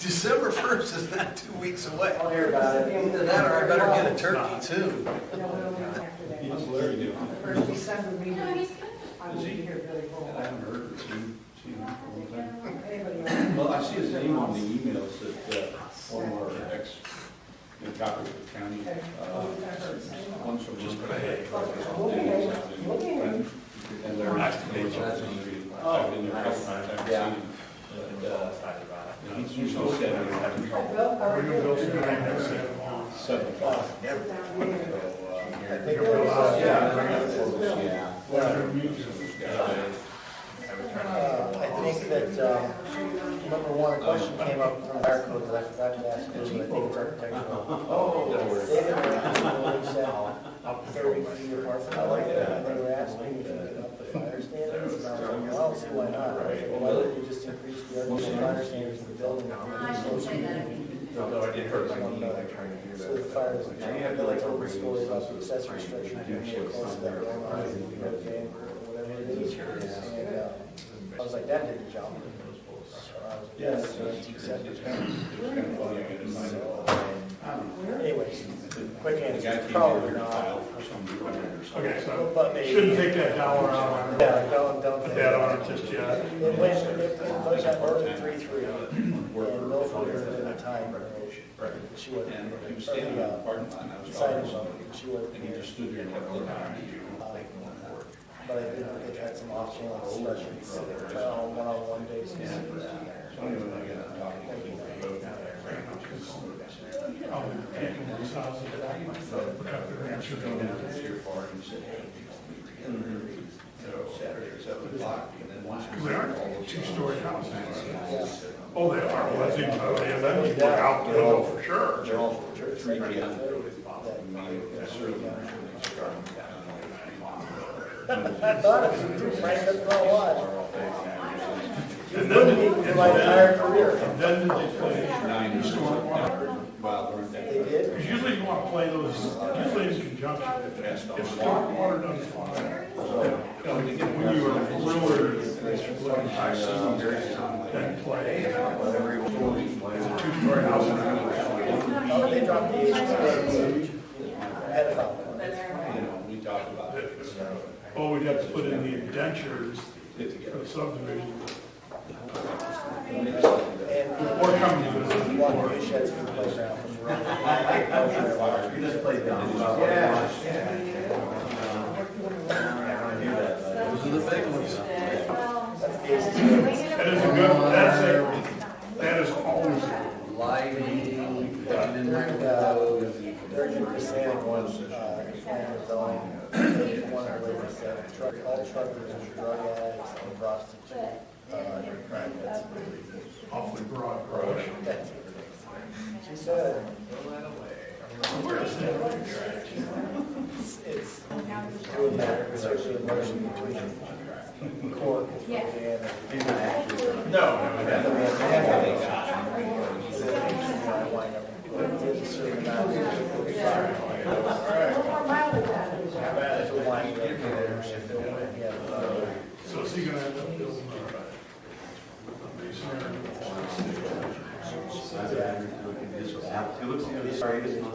December 1st is not 2 weeks away. I'll hear about it. Either that or I better get a turkey too. What's Larry doing? The first December meeting, I will be here very I full. haven't heard or seen him for a long time. Anybody else? Well, I see his name on the emails that one of our ex, in Copperwood County, one's from just and they're nice to meet you. I've been there a couple times, I haven't seen him. But, he's usually said we're having trouble. Bill, how are you? 7 o'clock. I think that, number one, a question came up from fire code that I forgot to ask, because I think it's architectural. David Rankin said 30 feet apart from the light, and they were asking if you could up the fire standards, and I was like, well, I don't see why not. I was like, why don't you just increase the architectural fire standards in the building? Although I did hear something So the fire is, you have to like open story about the accessory structure, you can get close to that building, or you have a van or whatever it is. And I was like, that did the job. So I was like, yeah, that's what he said. Anyways, quick answer, probably not. Okay, so But maybe. shouldn't take that dollar out on Yeah, don't put take that on it just yet. It went, it was at more than 3-3, and Milford was in the time, she wasn't. And he was standing in the parking lot, and I was Decided talking to him, she wasn't. and he just stood there and kept looking at me. But I think they've had some off-channel discussions, one-on-one basis. So anyway, I got to talk to him. Here far, and he said, hey, so Saturday at 7 o'clock, and then once. They aren't two-story houses. Oh, they are, well, that's even, and then you look out the window for sure. They're all 3 p.m. I thought it was too frank, that's not a lot. And Wouldn't be then, for my entire career. and then they play, 9 years old. Wow, weren't They they? did? because usually you want to play those, usually in conjunction. If stormwater doesn't fly, when you are really looking high season, then play. Two-story house. Oh, they dropped the age. Had it up. You know, we talked about it. Oh, we'd have to put in the indentures for the subdivision. And Or coming to the one board. of the sheds for the playground. You just played down. Those are the big ones. That is a good, that is always good. Lighting, During the Pacific one, one of the ladies said, all truckers are drug addicts and prostitutes. Crackheads. Awfully broad brush. She said, it's doing that, especially the motion between cork and. So is he gonna end up building a masonry? It looks like it's sorry, it's not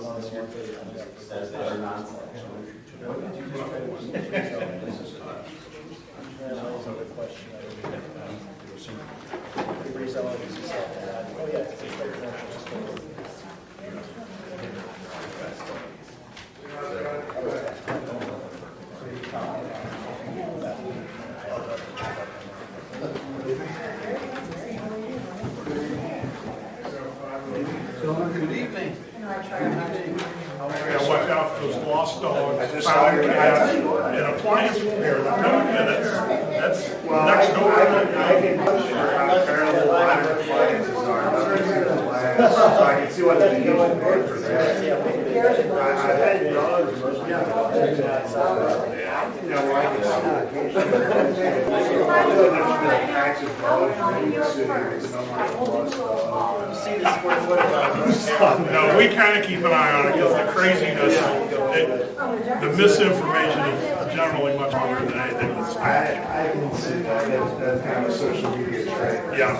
says that are nonsense. Oh, yeah. it's a great connection. Good evening. Yeah, watch out for those lost dogs, found cats, and appliance repair. That's next door. I can picture how terrible water appliances are. So I can see what the need for that. I had dogs, but yeah, well, I can see patches dogs, maybe the city, it's not like a bus dog. See the square foot of No, we kind of keep an eye on it because the craziness, the misinformation is generally much longer than anything that's fact. I can see that, that's kind of a social media trend. Yeah.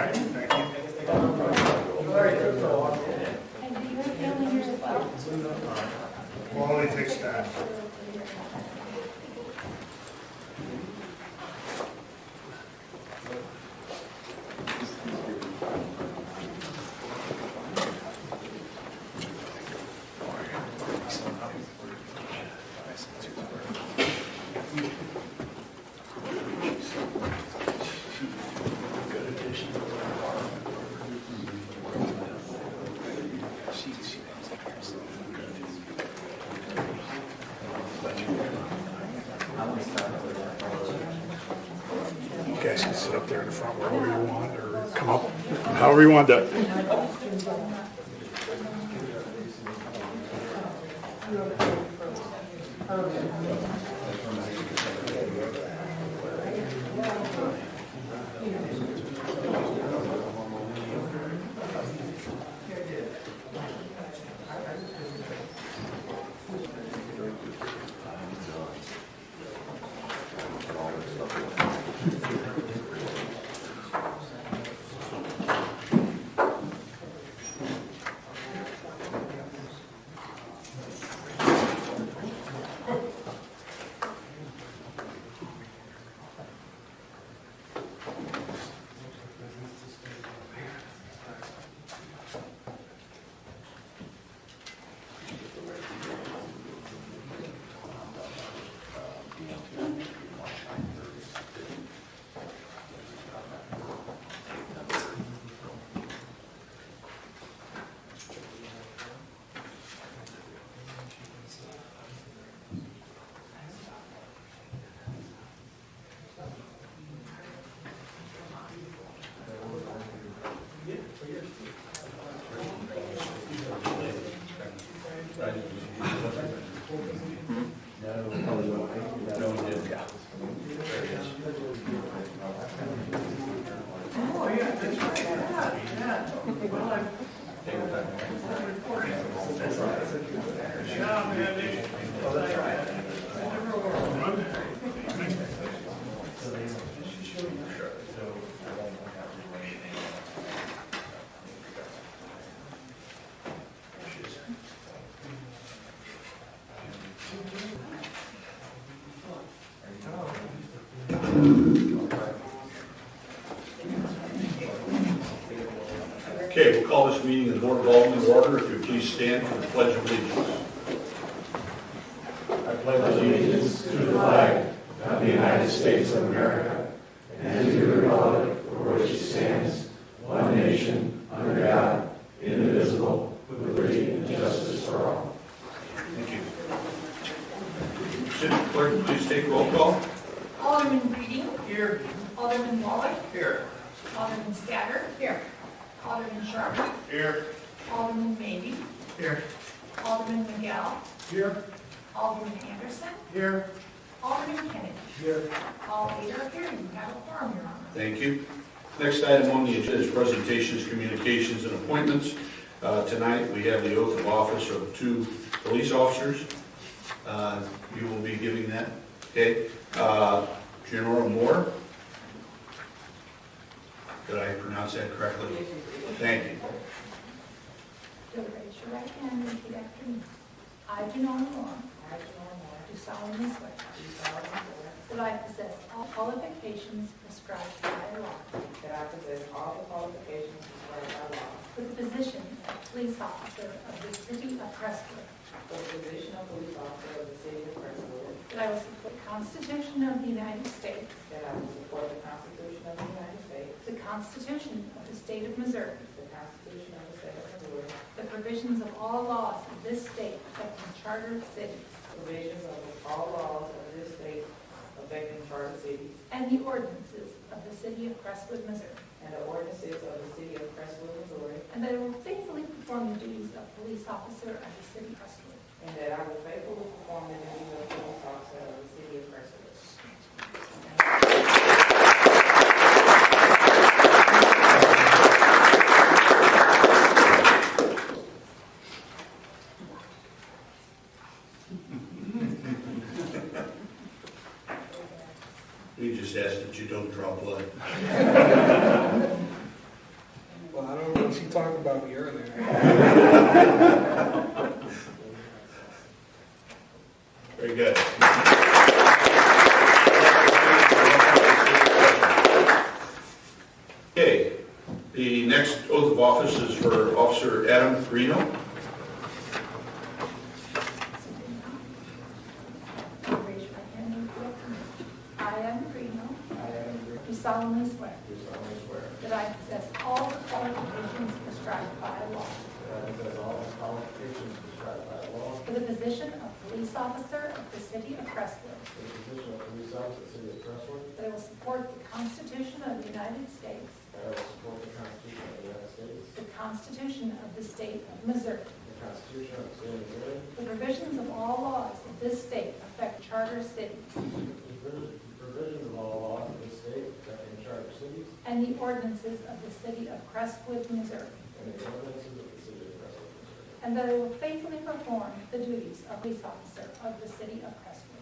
right, thank you. Larry took so long. And do you have family here as well? Quality takes time. You guys can sit up there in the front wherever you want, or come up, however you want to. Okay, we'll call this meeting of the Board of Aldermen to order. If you please stand for the Pledge of Allegiance. I pledge allegiance to the flag of the United States of America and to the republic for which it stands, one nation, under God, indivisible, with liberty and justice for all. Thank you. City Clerk, please take roll call. Alderman Breeding. Here. Alderman Waller. Here. Alderman Scatter. Here. Alderman Sharp. Here. Alderman Maybe. Here. Alderman Miguel. Here. Alderman Anderson. Here. Alderman Kennedy. Here. All eight are here. You have a quorum, Your Honor. Thank you. Next item on the agenda is presentations, communications, and appointments. Tonight, we have the oath of office of 2 police officers. You will be giving that, okay? General Moore. Did I pronounce that correctly? Thank you. You'll raise your right hand and repeat after me. I, Janelle Moore, do solemnly swear that I possess all qualifications prescribed by law That I possess all the qualifications prescribed by law for the position of police officer of the city of Crestwood. for the position of police officer of the city of Crestwood. That I will support the Constitution of the United States, That I will support the Constitution of the United States, the Constitution of the state of Missouri, the Constitution of the state of Missouri, the provisions of all laws of this state affecting charter cities, provisions of all laws of this state affecting charter cities, and the ordinances of the city of Crestwood, Missouri. and the ordinances of the city of Crestwood, Missouri, And that I will faithfully perform the duties of police officer of the city of Crestwood. and that I will faithfully perform the duties of police officer of the city of Crestwood. We just ask that you don't draw blood. she talked about me earlier. Very good. Okay, the next oath of office is for Officer Adam Reno. Raise your right hand and repeat after me. I, Adam Reno, do solemnly swear that I possess all the qualifications prescribed by law for the position of police officer of the city of Crestwood, that I will support the Constitution of the United States, the Constitution of the state of Missouri, the provisions of all laws of this state affect charter cities, and the ordinances of the city of Crestwood, Missouri, and that I will faithfully perform the duties of police officer of the city of Crestwood.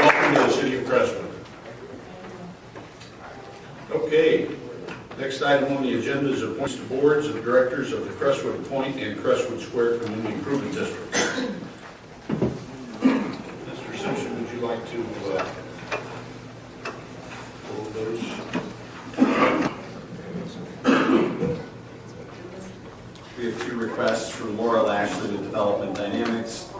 Welcome to the city of Crestwood. Okay, next item on the agenda is appointments to boards of directors of the Crestwood Point and Crestwood Square Community Improvement District. Mr. Simpson, would you like to hold those? We have two requests from Laura Lashley with Development Dynamics.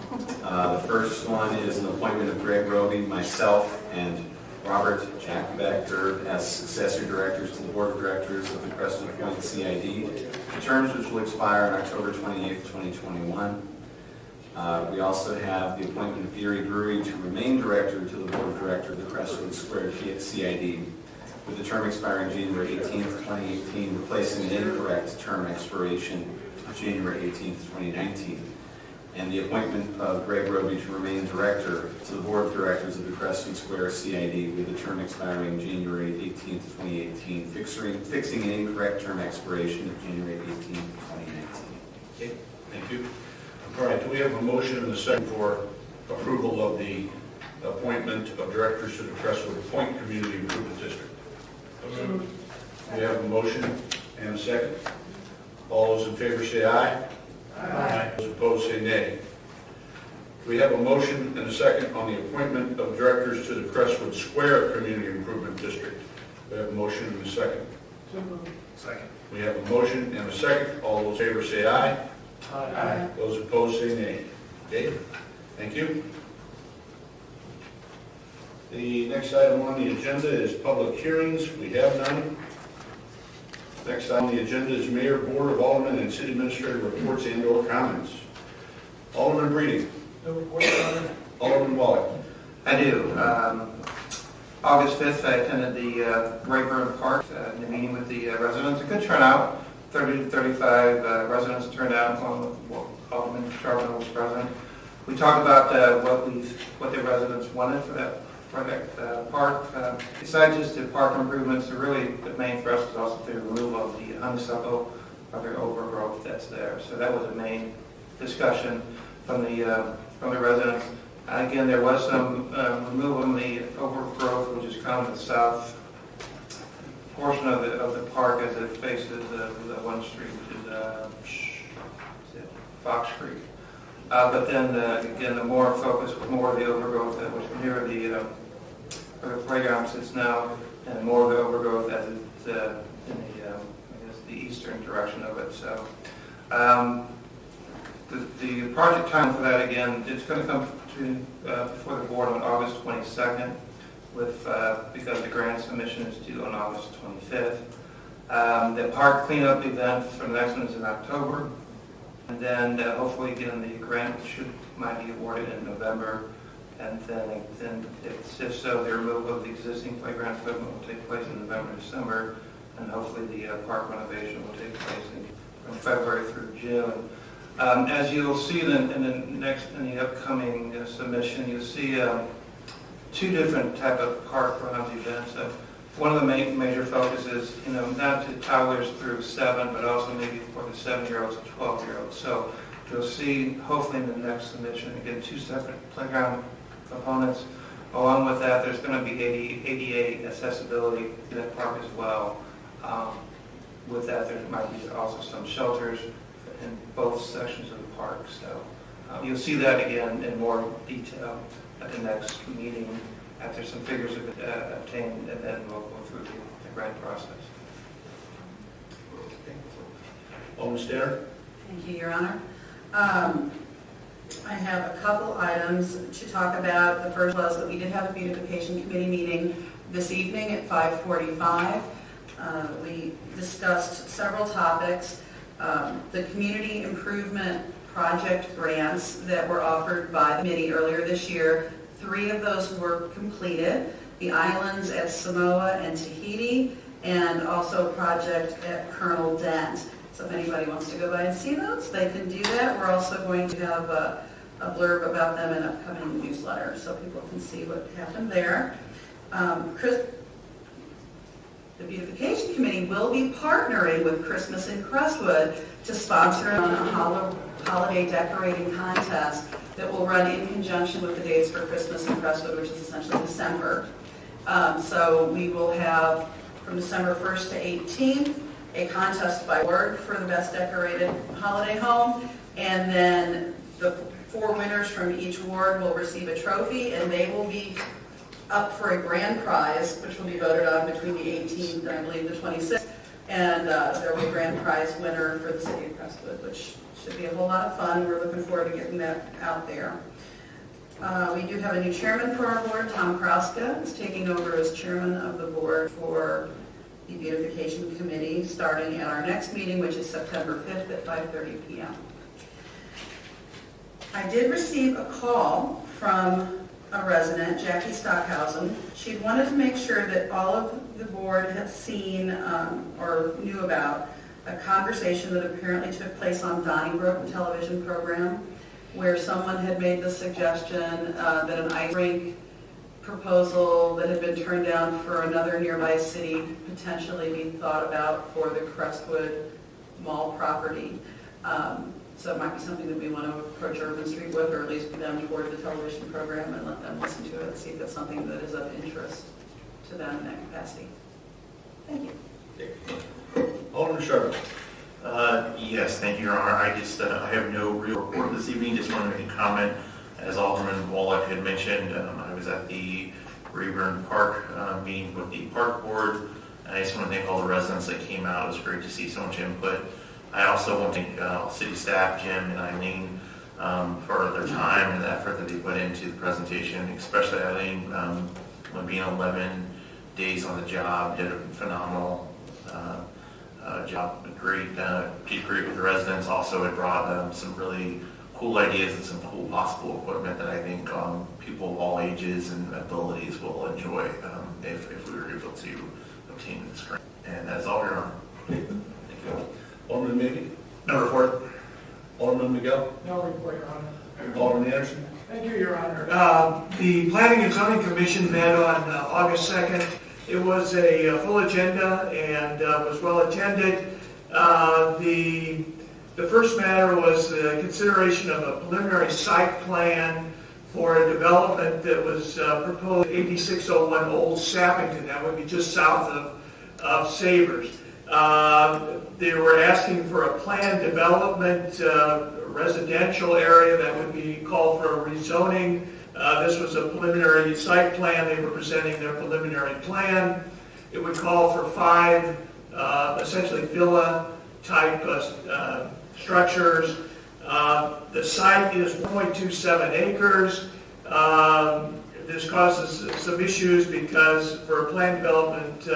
The first one is an appointment of Greg Roby, myself, and Robert Jack Becker as successor directors to the Board of Directors of the Crestwood Point CID, terms which will expire on October 28th, 2021. We also have the appointment of Gary Brewery to remain director to the Board of Directors of the Crestwood Square CID, with the term expiring January 18th, 2018, replacing an incorrect term expiration of January 18th, 2019. And the appointment of Greg Roby to remain director to the Board of Directors of the Crestwood Square CID, with the term expiring January 18th, 2018, fixing an incorrect term expiration of January 18th, 2019. Okay, thank you. All right, do we have a motion and a second for approval of the appointment of directors to the Crestwood Point Community Improvement District? We have a motion and a second. All those in favor say aye. Aye. Those opposed say nay. We have a motion and a second on the appointment of directors to the Crestwood Square Community Improvement District. We have a motion and a second. Second. We have a motion and a second. All those in favor say aye. Aye. Those opposed say nay. Okay, thank you. The next item on the agenda is public hearings. We have none. Next on the agenda is Mayor, Board of Aldermen, and City Administrator reports and/or comments. Alderman Breeding. No report, Your Honor. Alderman Wallach. I do. August 5th, I attended the Rayburn Park, the meeting with the residents. A good turnout, 30 to 35 residents turned out, along with Alderman Charlton was president. We talked about what the residents wanted for that park. Besides just the park improvements, the main thrust was also the removal of the honeysuckle or the overgrowth that's there. So that was the main discussion from the residents. Again, there was some removal of the overgrowth, which is kind of the south portion of the park as it faces the one street, which is Fox Creek. But then again, the more focus was more of the overgrowth that was near the playground sits now, and more of the overgrowth as it's in the eastern direction of it. So the project time for that, again, it's going to come before the board on August 22nd, because the grant submission is due on August 25th. The park cleanup event for the next one is in October. And then hopefully, again, the grant might be awarded in November. And then it's just so the removal of the existing playground equipment will take place in November, December, and hopefully the park renovation will take place from February through June. As you'll see in the upcoming submission, you'll see two different type of park runs events. One of the major focuses, not to toddlers through 7, but also maybe for the 7-year-olds and 12-year-olds. So you'll see, hopefully in the next submission, again, 2 separate playground components. Along with that, there's going to be ADA accessibility to that park as well. With that, there might be also some shelters in both sections of the park. So you'll see that again in more detail at the next meeting after some figures have been obtained, and then we'll go through the grant process. Alderman Stair? Thank you, Your Honor. I have a couple items to talk about. The first was that we did have a beautification committee meeting this evening at 5:45. We discussed several topics. The community improvement project grants that were offered by the committee earlier this year, 3 of those were completed. The islands at Samoa and Tahiti, and also a project at Colonel Dent. So if anybody wants to go by and see those, they can do that. We're also going to have a blurb about them in an upcoming newsletter so people can see what happened there. The Beautification Committee will be partnering with Christmas in Crestwood to sponsor a holiday decorating contest that will run in conjunction with the dates for Christmas in Crestwood, which is essentially December. So we will have from December 1st to 18th a contest by ward for the best decorated holiday home, and then the 4 winners from each ward will receive a trophy, and they will be up for a grand prize, which will be voted on between the 18th and I believe the 26th, and there will be a grand prize winner for the city of Crestwood, which should be a whole lot of fun. We're looking forward to getting that out there. We do have a new chairman for our board. Tom Krauska is taking over as chairman of the board for the Beautification Committee, starting at our next meeting, which is September 5th at 5:30 p.m. I did receive a call from a resident, Jackie Stockhausen. She wanted to make sure that all of the board had seen or knew about a conversation that apparently took place on Donnybrook, the television program, where someone had made the suggestion that an ice rink proposal that had been turned down for another nearby city potentially be thought about for the Crestwood Mall property. So it might be something that we want to approach Urban Street with, or at least put them toward the television program and let them listen to it, see if that's something that is of interest to them in that capacity. Thank you. Alderman Sharp? Yes, thank you, Your Honor. I have no real report this evening. Just wanted to make a comment. As Alderman Wallach had mentioned, I was at the Rayburn Park meeting with the park board. And I just want to thank all the residents that came out. It was great to see so much input. I also want to thank city staff, Jim and Eileen, for their time and the effort that they put into the presentation, especially Eileen, when being 11 days on the job, did a phenomenal job. Did great with the residents. Also, it brought some really cool ideas and some cool possible equipment that I think people of all ages and abilities will enjoy if we were able to obtain this grant. And that's all, Your Honor. Thank you. Alderman Mickey? No report. Alderman Miguel? No report, Your Honor. Alderman Anderson? Thank you, Your Honor. The Planning and Zoning Commission met on August 2nd. It was a full agenda and was well attended. The first matter was the consideration of a preliminary site plan for a development that was proposed 8601 Old Sappington. That would be just south of Savers. They were asking for a planned development residential area that would be called for a rezoning. This was a preliminary site plan. They were presenting their preliminary plan. It would call for 5 essentially villa-type structures. The site is 1.27 acres. This causes some issues because for a planned development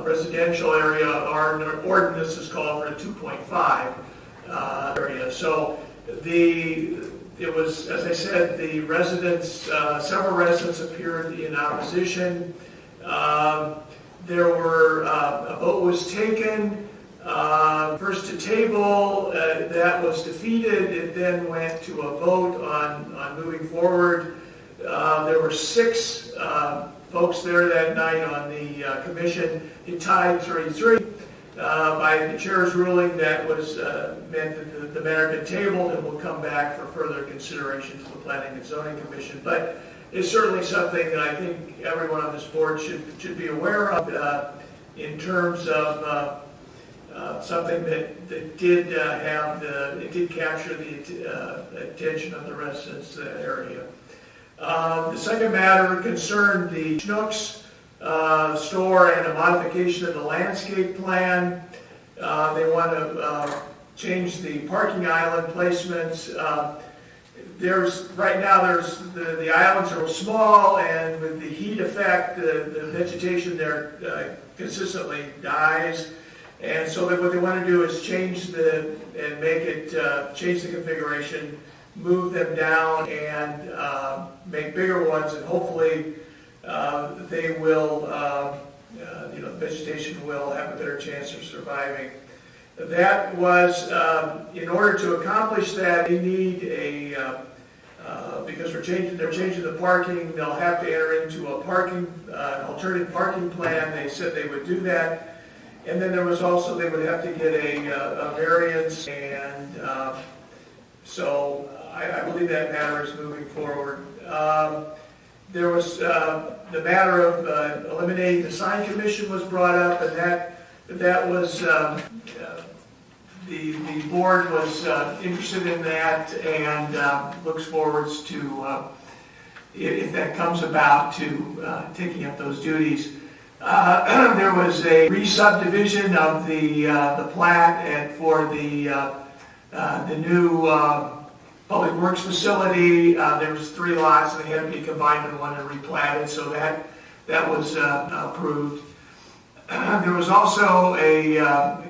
residential area, our ordinance is called for a 2.5. area. So it was, as I said, the residents, several residents appeared in opposition. There were, a vote was taken, first to table, that was defeated. It then went to a vote on moving forward. There were 6 folks there that night on the commission. It tied 3-3. By the chair's ruling, that was meant that the matter had been tabled and will come back for further consideration to the Planning and Zoning Commission. But it's certainly something that I think everyone on this board should be aware of in terms of something that did it did capture the attention of the residents of that area. The second matter concerned the Schnucks store and a modification of the landscape plan. They want to change the parking island placements. Right now the islands are small, and with the heat effect, the vegetation there consistently dies. And so what they want to do is change the configuration, move them down, and make bigger ones, and hopefully they will, the vegetation will have a better chance of surviving. That was, in order to accomplish that, they need because they're changing the parking, they'll have to enter into an alternative parking plan. They said they would do that. And then there was also, they would have to get a variance, and so I believe that matter is moving forward. There was the matter of eliminating the sign commission was brought up, and that was the board was interested in that, and looks forwards to if that comes about to taking up those duties. There was a re-subdivision of the plat for the new public works facility. There was 3 lots, and they had to be combined into one and replatted, so that was approved. There was also a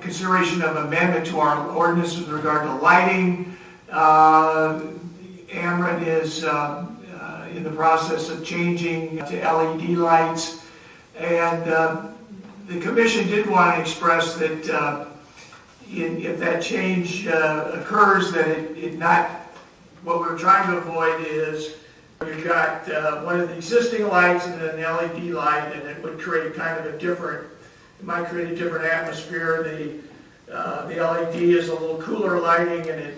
consideration of amendment to our ordinance with regard to lighting. Ameren is in the process of changing to LED lights, and the commission did want to express that if that change occurs, that it not, what we're trying to avoid is you've got one of the existing lights and an LED light, and it would create kind of it might create a different atmosphere. The LED is a little cooler lighting, and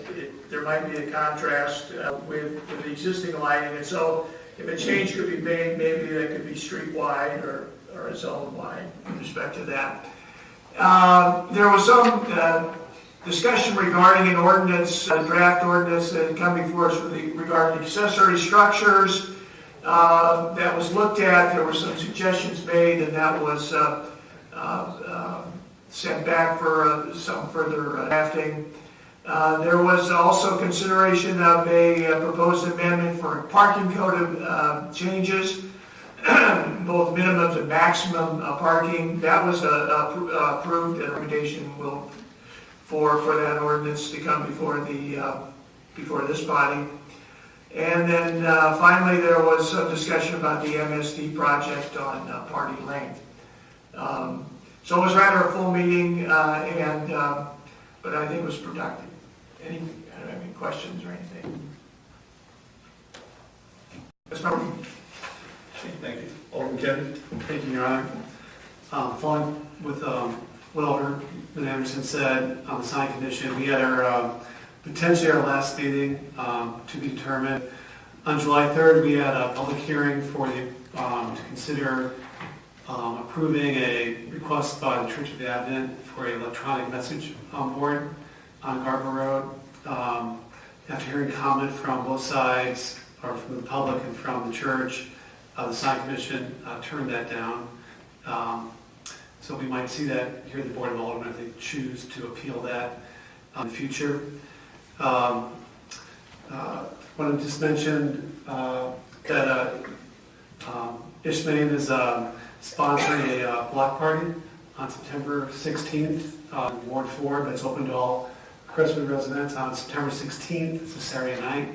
there might be a contrast with the existing lighting. And so if a change could be made, maybe that could be street-wide or a zone-wide with respect to that. There was some discussion regarding an ordinance, a draft ordinance that had come before us regarding accessory structures. That was looked at. There were some suggestions made, and that was sent back for some further drafting. There was also consideration of a proposed amendment for parking code changes, both minimums and maximum parking. That was approved, and a recommendation will for that ordinance to come before this body. And then finally, there was some discussion about the MSD project on Party Lane. So it was rather a full meeting, but I think it was productive. Any questions or anything? Ms. Martin? Thank you. Alderman Kevin? Thank you, Your Honor. Following with what Alderman Anderson said on the sign commission, we had potentially our last meeting to be determined. On July 3rd, we had a public hearing to consider approving a request by the Church of the Advent for an electronic message board on Garber Road. After hearing comment from both sides, or from the public and from the church, the sign commission turned that down. So we might see that here at the Board of Aldermen if they choose to appeal that in the future. Want to just mention that Ishmael is sponsoring a block party on September 16th in Ward 4. That's open to all Crestwood residents on September 16th. It's a Saturday night.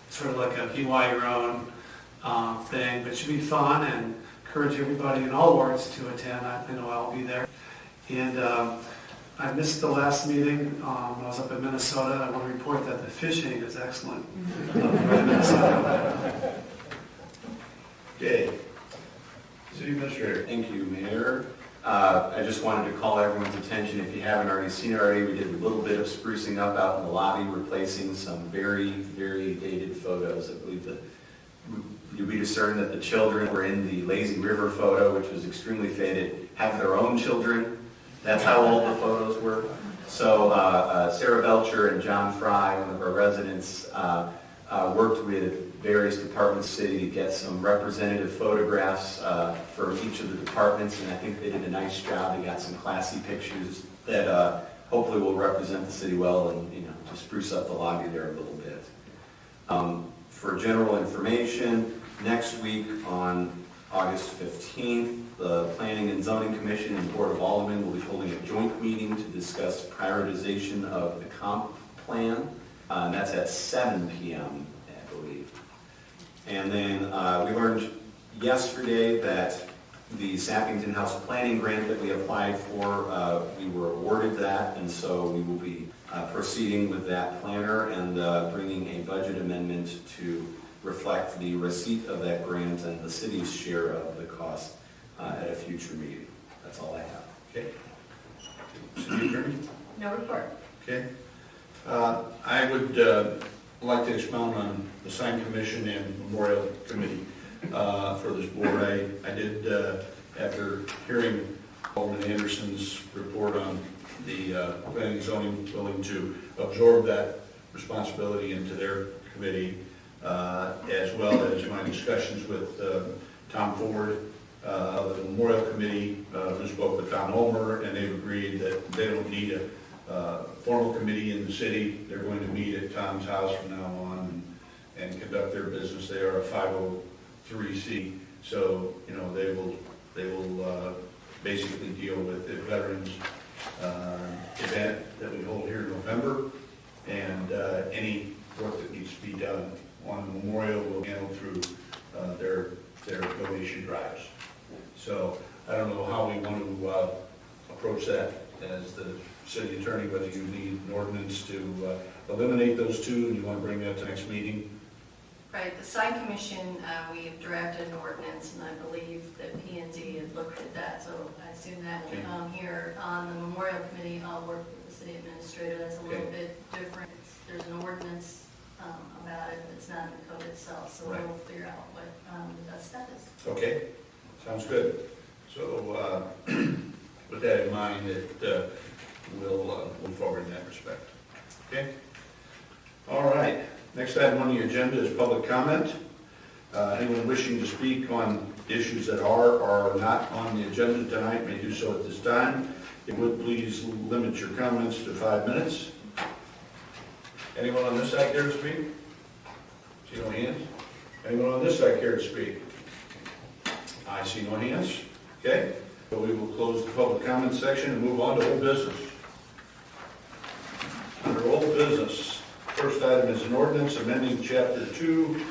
It's sort of like a BY your own thing, but it should be fun, and encourage everybody in all wards to attend. I know I'll be there. And I missed the last meeting when I was up in Minnesota. I want to report that the fishing is excellent. Okay. City Administrator. Thank you, Mayor. I just wanted to call everyone's attention, if you haven't already seen it already, we did a little bit of sprucing up out in the lobby, replacing some very, very dated photos. I believe that you'll be discerned that the children were in the Lazy River photo, which was extremely faded, have their own children. That's how old the photos were. So Sarah Belcher and John Fry, one of our residents, worked with various departments of the city to get some representative photographs for each of the departments, and I think they did a nice job. They got some classy pictures that hopefully will represent the city well, and to spruce up the lobby there a little bit. For general information, next week on August 15th, the Planning and Zoning Commission and Board of Aldermen will be holding a joint meeting to discuss prioritization of the comp plan. And that's at 7 p.m., I believe. And then we learned yesterday that the Sappington House Planning Grant that we applied for, we were awarded that, and so we will be proceeding with that planner and bringing a budget amendment to reflect the receipt of that grant and the city's share of the cost at a future meeting. That's all I have. Okay. City Attorney? No report. Okay. I would like to expound on the Sign Commission and Memorial Committee for this board. I did, after hearing Alderman Anderson's report on the planning and zoning, willing to absorb that responsibility into their committee, as well as my discussions with Tom Ford, the Memorial Committee, who spoke with Tom Ulmer, and they've agreed that they don't need a formal committee in the city. They're going to meet at Tom's house from now on and conduct their business. They are a 503c, so they will basically deal with the veterans event that we hold here in November, and any work that needs to be done on the memorial will handle through their donation drives. So I don't know how we want to approach that as the city attorney, whether you need an ordinance to eliminate those two and you want to bring that to next meeting. Right, the Sign Commission, we have drafted an ordinance, and I believe that P&Z had looked at that, so I assume that will come here. On the Memorial Committee, I'll work with the city administrator. That's a little bit different. There's an ordinance about it, but it's not in the code itself, so we'll figure out what the best step is. Okay, sounds good. So with that in mind, that we'll move forward in that respect. Okay? All right. Next item on the agenda is public comment. Anyone wishing to speak on issues that are or are not on the agenda tonight may do so at this time. If you would please limit your comments to 5 minutes. Anyone on this side care to speak? See no hands? Anyone on this side care to speak? I see no hands. Okay. So we will close the public comment section and move on to old business. Under old business, first item is an ordinance amending Chapter 2,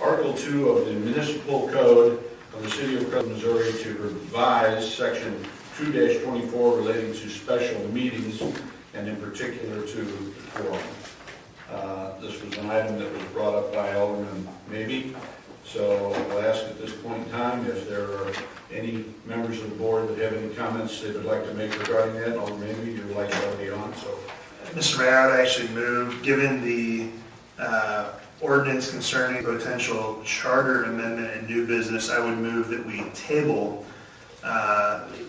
Article 2 of the Municipal Code of the City of Crestwood, Missouri to revise Section 2-24 relating to special meetings and in particular to the quorum. This was an item that was brought up by Alderman Mabee. So I'll ask at this point in time if there are any members of the board that have any comments they would like to make regarding that. Alderman Mabee, your light's already on, so. Mr. Mayor, I would actually move, given the ordinance concerning potential charter amendment and new business, I would move that we table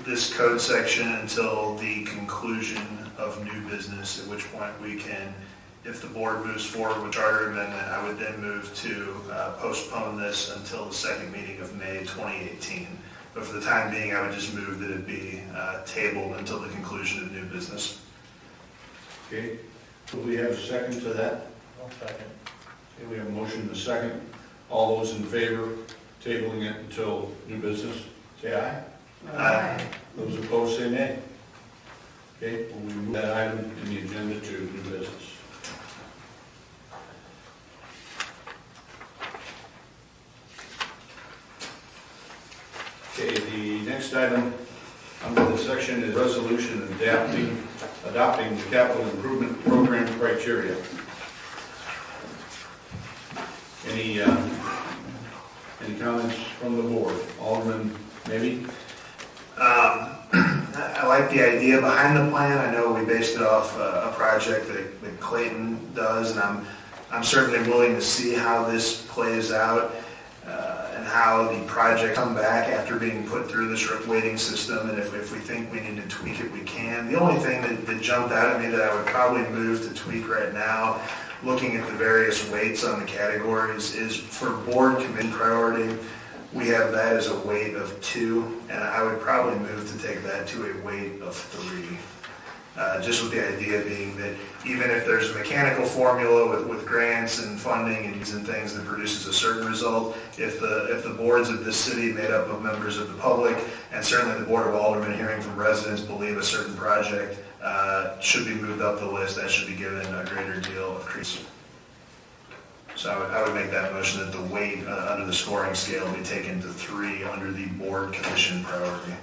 this code section until the conclusion of new business, at which point we can, if the board moves forward with charter amendment, I would then move to postpone this until the second meeting of May 2018. But for the time being, I would just move that it be tabled until the conclusion of new business. Okay, do we have a second to that? I'll second. Okay, we have a motion and a second. All those in favor, tabling it until new business, say aye. Aye. Those opposed, say nay. Okay, will we move that item in the agenda to new business? Okay, the next item under this section is resolution adopting the capital improvement program criteria. Any comments from the board? Alderman, maybe? I like the idea behind the plan. I know we based it off a project that Clayton does, and I'm certainly willing to see how this plays out and how the project come back after being put through this weighting system. And if we think we need to tweak it, we can. The only thing that jumped out at me that I would probably move to tweak right now, looking at the various weights on the categories, is for board committee priority. We have that as a weight of 2, and I would probably move to take that to a weight of 3. Just with the idea being that even if there's a mechanical formula with grants and funding and things that produces a certain result, if the boards of this city made up of members of the public, and certainly the Board of Aldermen hearing from residents believe a certain project should be moved up the list, that should be given a greater deal of credence. So I would make that motion that the weight under the scoring scale be taken to 3 under the board commission priority.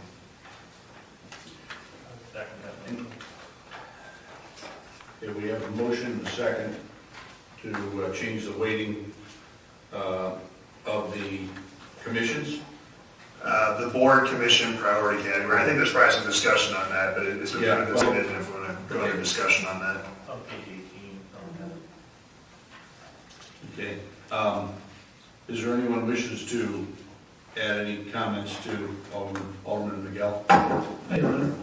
Okay, we have a motion and a second to change the weighting of the commissions. The board commission priority category. I think there's probably some discussion on that, but it's been kind of designated if we want to go into discussion on that. On page 18. Okay. Is there anyone who wishes to add any comments to Alderman Miguel? Hey, Ron.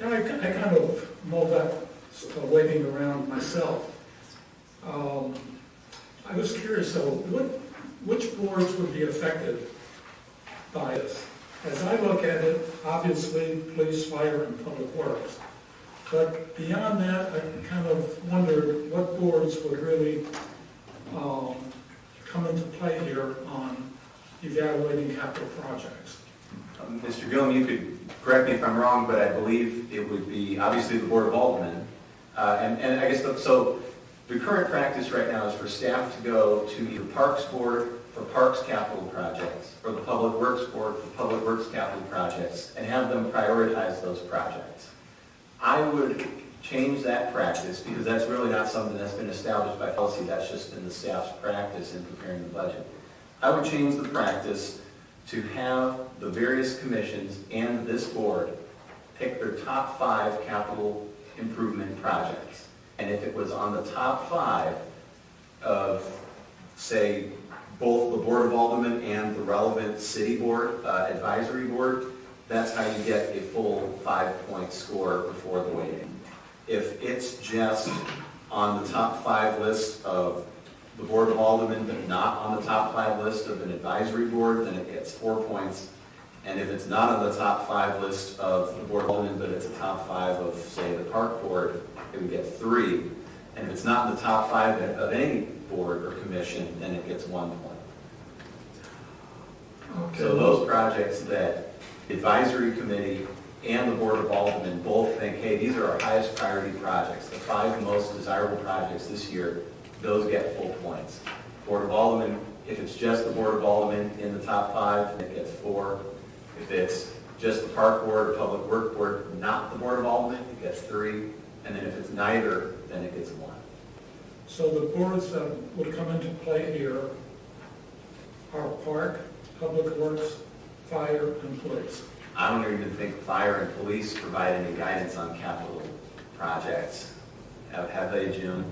I kind of mulled that waiting around myself. I was curious, though, which boards would be affected by this? As I look at it, obviously, police, fire, and public works. But beyond that, I kind of wondered what boards would really come into play here on evaluating capital projects. Mr. Gillum, you could correct me if I'm wrong, but I believe it would be obviously the Board of Aldermen. And I guess, so the current practice right now is for staff to go to either Parks Board for Parks capital projects or the Public Works Board for Public Works capital projects and have them prioritize those projects. I would change that practice because that's really not something that's been established by policy. That's just been the staff's practice in preparing the budget. I would change the practice to have the various commissions and this board pick their top 5 capital improvement projects. And if it was on the top 5 of, say, both the Board of Aldermen and the relevant city board, advisory board, that's how you get a full 5-point score before the weighting. If it's just on the top 5 list of the Board of Aldermen, but not on the top 5 list of an advisory board, then it gets 4 points. And if it's not on the top 5 list of the Board of Aldermen, but it's a top 5 of, say, the Park Board, it would get 3. And if it's not in the top 5 of any board or commission, then it gets 1 point. Okay. So those projects that the advisory committee and the Board of Aldermen both think, hey, these are our highest priority projects, the 5 most desirable projects this year, those get full points. Board of Aldermen, if it's just the Board of Aldermen in the top 5, it gets 4. If it's just the Park Board or Public Work Board, not the Board of Aldermen, it gets 3. And then if it's neither, then it gets 1. So the boards that would come into play here are Park, Public Works, Fire, and Police. I don't even think fire and police provide any guidance on capital projects. Have they, Jim?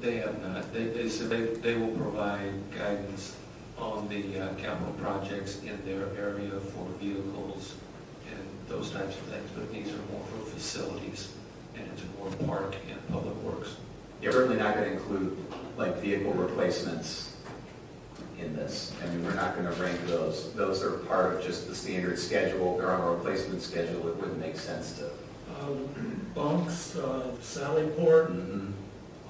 They have not. They said they will provide guidance on the capital projects in their area for vehicles and those types of things, but these are more for facilities and it's more park and public works. You're certainly not going to include like vehicle replacements in this. I mean, we're not going to rank those. Those are part of just the standard schedule. They're on a replacement schedule. It wouldn't make sense to. Bunks, Sallyport,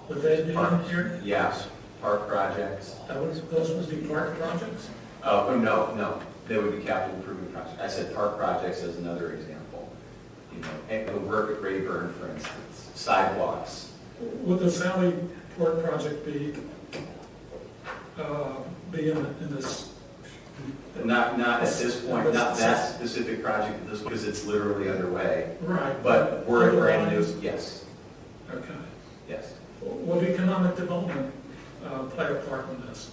would they be in here? Yes, park projects. Those would be park projects? Oh, no. They would be capital improvement projects. I said park projects as another example. and the work at Rayburn, for instance, sidewalks. Would the Sally Port project be in this? Not at this point, not that specific project at this, because it's literally underway. Right. But we're a brand new, yes, Okay. yes. Would economic development play a part in this?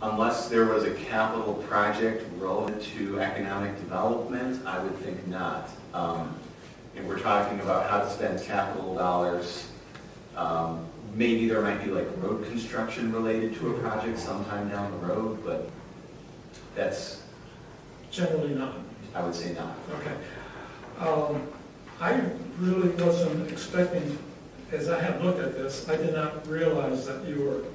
Unless there was a capital project relevant to economic development, I would think not. And we're talking about how to spend capital dollars. Maybe there might be like road construction related to a project sometime down the road, but that's... Generally not. I would say not. Okay. I really wasn't expecting, as I have looked at this, I did not realize that you were,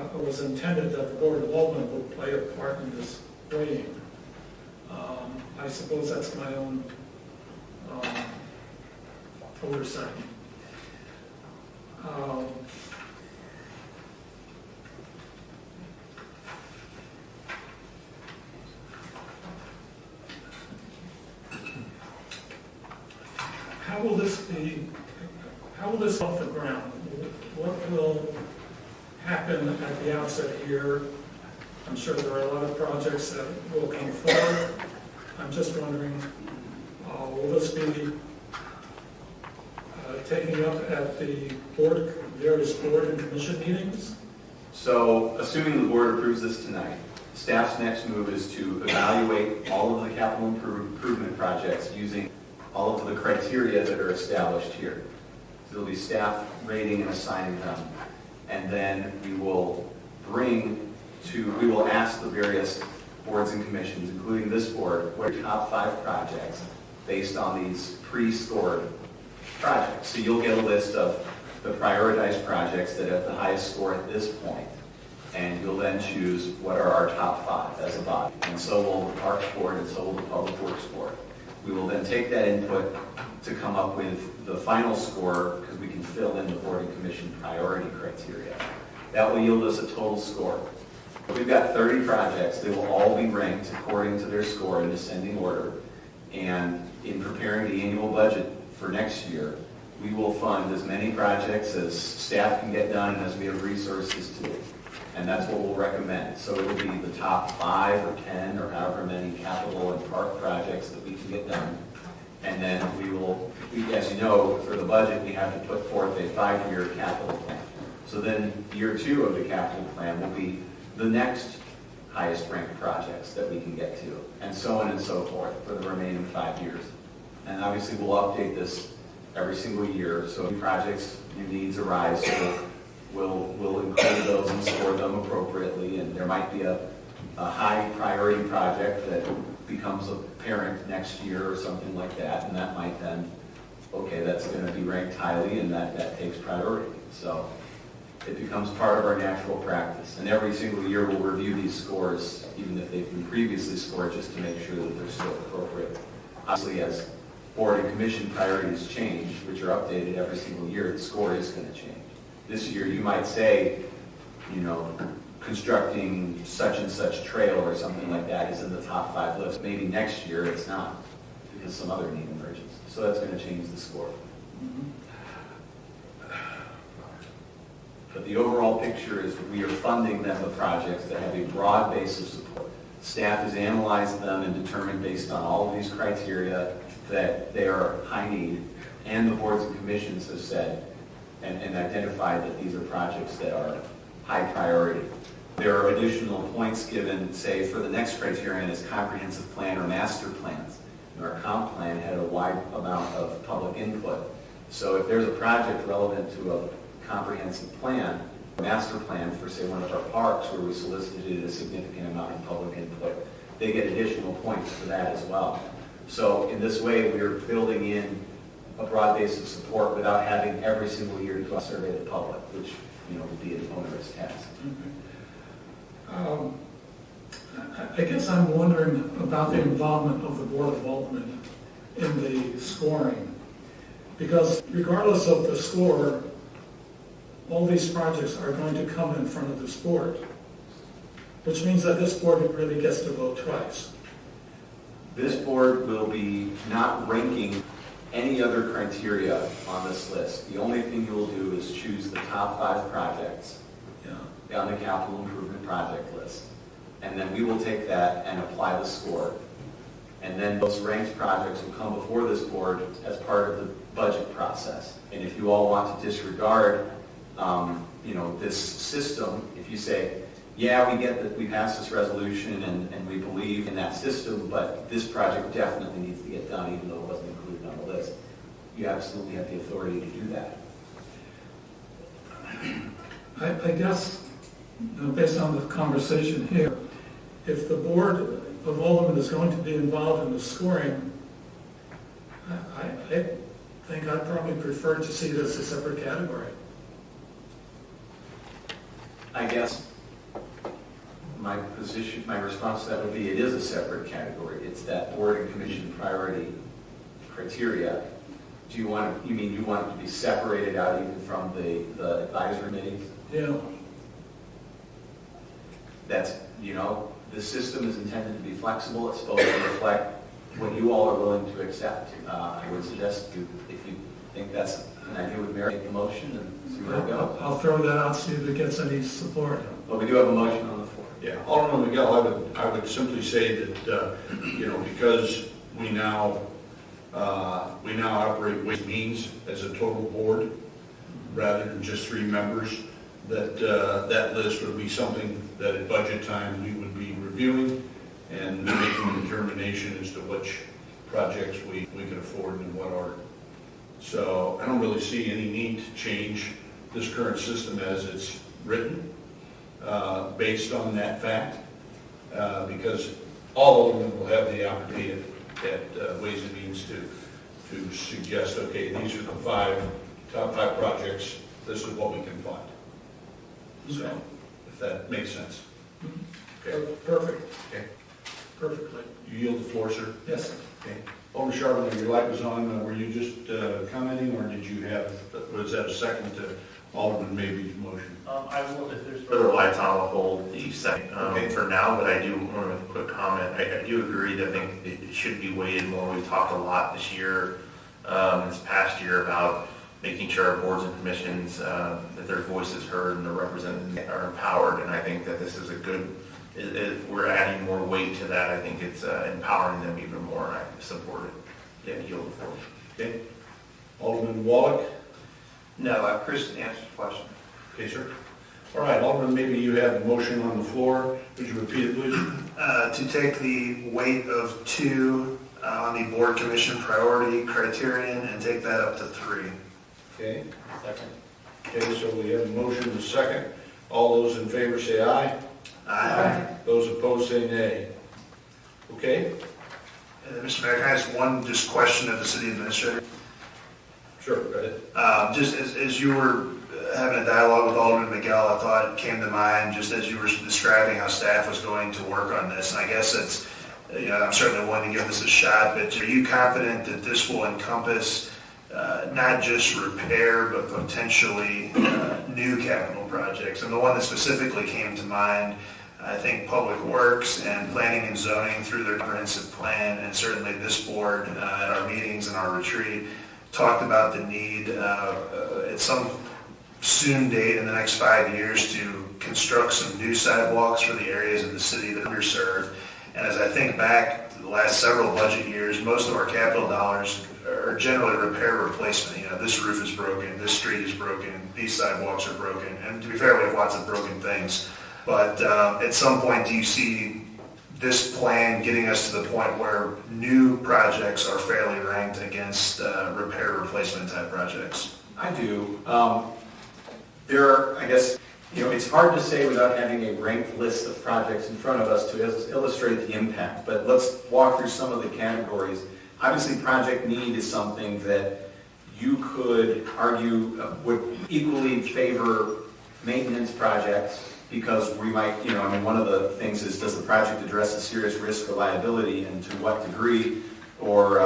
it was intended that the Board of Aldermen would play a part in this weighing. I suppose that's my own oversight. How will this off the ground? What will happen at the outset here? I'm sure there are a lot of projects that will come forward. I'm just wondering, will this be taking up at the various board and commission meetings? So, assuming the board approves this tonight, staff's next move is to evaluate all of the capital improvement projects using all of the criteria that are established here. So it'll be staff rating and assigning them. And then we will ask the various boards and commissions, including this board, what are your top 5 projects based on these pre-scored projects. So you'll get a list of the prioritized projects that have the highest score at this point. And you'll then choose what are our top 5 as a body. And so will the Parks Board and so will the Public Works Board. We will then take that input to come up with the final score, because we can fill in the board and commission priority criteria. That will yield us a total score. We've got 30 projects. They will all be ranked according to their score in descending order. And in preparing the annual budget for next year, we will fund as many projects as staff can get done and as we have resources to do. And that's what we'll recommend. So it will be the top 5 or 10 or however many capital and park projects that we can get done. And then as you know, for the budget, we have to put forth a 5-year capital plan. So then year 2 of the capital plan will be the next highest ranked projects that we can get to, and so on and so forth for the remaining 5 years. And obviously we'll update this every single year, so if projects, new needs arise, we'll include those and score them appropriately, and there might be a high priority project that becomes apparent next year or something like that, and that might then, okay, that's going to be ranked highly and that takes priority. So it becomes part of our natural practice. And every single year we'll review these scores, even if they've been previously scored, just to make sure that they're still appropriate. Obviously, as board and commission priorities change, which are updated every single year, the score is going to change. This year you might say, constructing such and such trail or something like that is in the top 5 list. Maybe next year it's not, because some other need emerges. So that's going to change the score. But the overall picture is that we are funding them with projects that have a broad base of support. Staff has analyzed them and determined based on all of these criteria that they are high need, and the boards and commissions have said and identified that these are projects that are high priority. There are additional points given, say, for the next criterion is comprehensive plan or master plans. And our comp plan had a wide amount of public input. So if there's a project relevant to a comprehensive plan, a master plan for, say, one of our parks where we solicited a significant amount of public input, they get additional points for that as well. So in this way, we are building in a broad base of support without having every single year to go survey the public, which would be an onerous task. I guess I'm wondering about the involvement of the Board of Aldermen in the scoring, because regardless of the score, all these projects are going to come in front of this board, which means that this board really gets to vote twice. This board will be not ranking any other criteria on this list. The only thing you will do is choose the top 5 projects on the capital improvement project list. And then we will take that and apply the score. And then those ranked projects will come before this board as part of the budget process. And if you all want to disregard, this system, if you say, yeah, we get that we passed this resolution and we believe in that system, but this project definitely needs to get done even though it wasn't included on the list, you absolutely have the authority to do that. I guess, based on the conversation here, if the Board of Aldermen is going to be involved in the scoring, I think I'd probably prefer to see it as a separate category. I guess my response to that would be it is a separate category. It's that board and commission priority criteria. You want it to be separated out even from the advisory meetings? Yeah. That's, the system is intended to be flexible. It's supposed to reflect what you all are willing to accept. I would suggest if you think that's an idea, would merit the motion and see where it goes. I'll throw that out, see if it gets any support. Well, we do have a motion on the floor. Yeah, Alderman Miguel, I would simply say that, because we now operate Ways and Means as a total board, rather than just 3 members, that list would be something that at budget time we would be reviewing and making a determination as to which projects we can afford and in what order. So I don't really see any need to change this current system as it's written based on that fact, because all of them will have the opportunity at Ways and Means to suggest, okay, these are the top 5 projects, this is what we can fund. So, if that makes sense. Okay. Perfect. Okay. Perfectly. You yield the floor, sir? Yes, sir. Okay. Alderman Charbonnet, your light was on. Were you just commenting, or did you was that a second to Alderman Maybe's motion? I will, if there's further lights on, I'll hold the second for now, but I do want to make a quick comment. I do agree that I think it should be weighted more. We've talked a lot this year, this past year, about making sure our boards and commissions, that their voice is heard and their representatives are empowered. And I think that this is a good, if we're adding more weight to that, I think it's empowering them even more, and I support it. Yeah, yield the floor. Okay. Alderman Wallach? No, Chris answered the question. Okay, sir. All right, Alderman, maybe you have a motion on the floor. Would you repeat it, please? To take the weight of 2 on the board commission priority criterion and take that up to 3. Okay. Second. Okay, so we have a motion and a second. All those in favor say aye. Aye. Those opposed say nay. Okay? Mr. Mayor, can I ask one question of the city administrator? Sure, go ahead. Just as you were having a dialogue with Alderman Miguel, I thought it came to mind just as you were describing how staff was going to work on this. And I guess it's, I'm certainly willing to give this a shot, but are you confident that this will encompass not just repair, but potentially new capital projects? And the one that specifically came to mind, I think Public Works and Planning and Zoning through their comprehensive plan, and certainly this board at our meetings and our retreat, talked about the need at some soon date in the next 5 years to construct some new sidewalks for the areas of the city that are underserved. And as I think back to the last several budget years, most of our capital dollars are generally repair replacement. This roof is broken, this street is broken, these sidewalks are broken, and to be fair, we have lots of broken things. But at some point, do you see this plan getting us to the point where new projects are fairly ranked against repair replacement type projects? I do. I guess, it's hard to say without having a ranked list of projects in front of us to illustrate the impact, but let's walk through some of the categories. Obviously, project need is something that you could argue would equally favor maintenance projects, because we might, one of the things is, does the project address a serious risk or liability, and to what degree, or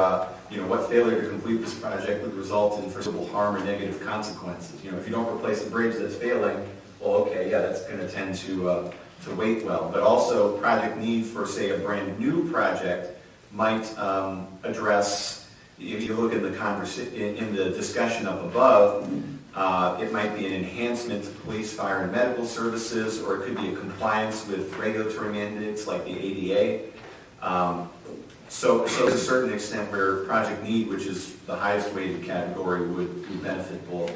what failure to complete this project would result in foreseeable harm or negative consequences. If you don't replace the bridge that's failing, well, okay, yeah, that's going to tend to wait well. But also, project need for, say, a brand new project might address, if you look at the in the discussion up above, it might be an enhancement to police, fire, and medical services, or it could be a compliance with regulatory mandates like the ADA. So to a certain extent where project need, which is the highest weighted category, would benefit both.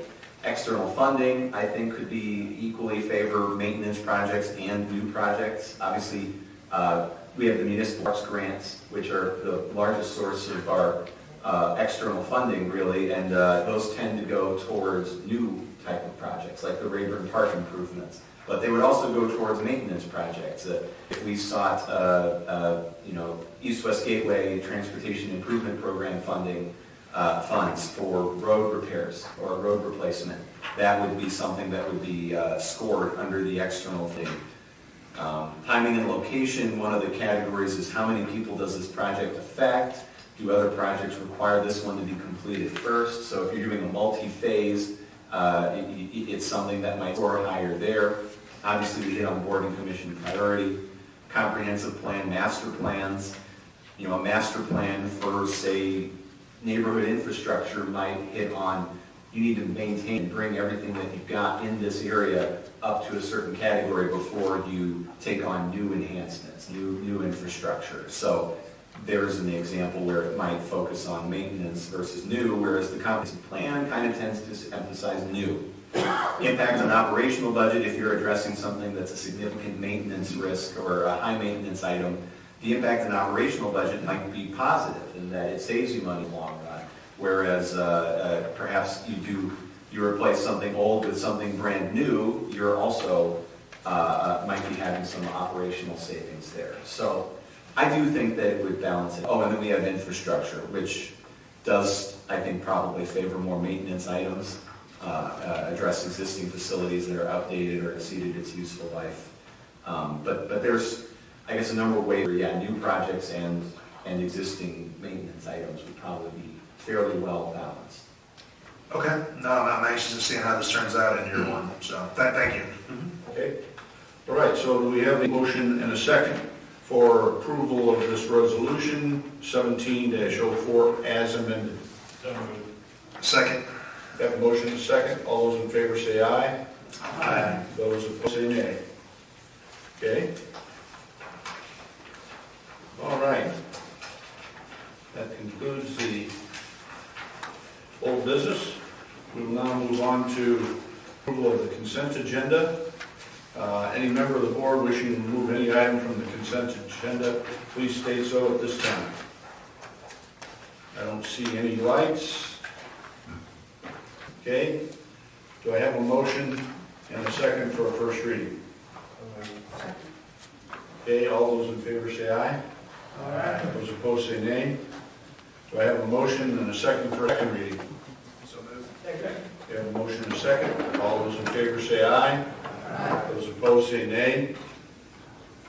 External funding, I think, could be equally favor maintenance projects and new projects. Obviously, we have the municipal parks grants, which are the largest source of our external funding, really, and those tend to go towards new type of projects, like the Rayburn Park improvements. But they would also go towards maintenance projects. If we sought, East-West Gateway Transportation Improvement Program funding, funds for road repairs or road replacement, that would be something that would be scored under the external thing. Timing and location, one of the categories is how many people does this project affect? Do other projects require this one to be completed first? So if you're doing a multi-phase, it's something that might score higher there. Obviously, we hit on board and commission priority, comprehensive plan, master plans. A master plan for, say, neighborhood infrastructure might hit on, you need to maintain and bring everything that you've got in this area up to a certain category before you take on new enhancements, new infrastructure. So there's an example where it might focus on maintenance versus new, whereas the comprehensive plan kind of tends to emphasize new. Impact on operational budget, if you're addressing something that's a significant maintenance risk or a high maintenance item, the impact on operational budget might be positive in that it saves you money in the long run. Whereas perhaps you replace something old with something brand new, you're also might be having some operational savings there. So I do think that it would balance it. Oh, and then we have infrastructure, which does, I think, probably favor more maintenance items, address existing facilities that are outdated or exceeded its useful life. But there's, I guess, a number of ways where, new projects and existing maintenance items would probably be fairly well balanced. Okay, no, I'm anxious to see how this turns out in year one, so thank you. Okay. All right, so do we have a motion and a second for approval of this resolution 17-04 as amended? Second. Have a motion and a second. All those in favor say aye. Aye. Those opposed say nay. Okay. All right. That concludes the old business. We will now move on to approval of the consent agenda. Any member of the board wishing to remove any item from the consent agenda, please state so at this time. I don't see any lights. Okay. Do I have a motion and a second for a first reading? Okay, all those in favor say aye. Aye. Those opposed say nay. Do I have a motion and a second for a second reading? So moved. We have a motion and a second. All those in favor say aye. Aye. Those opposed say nay.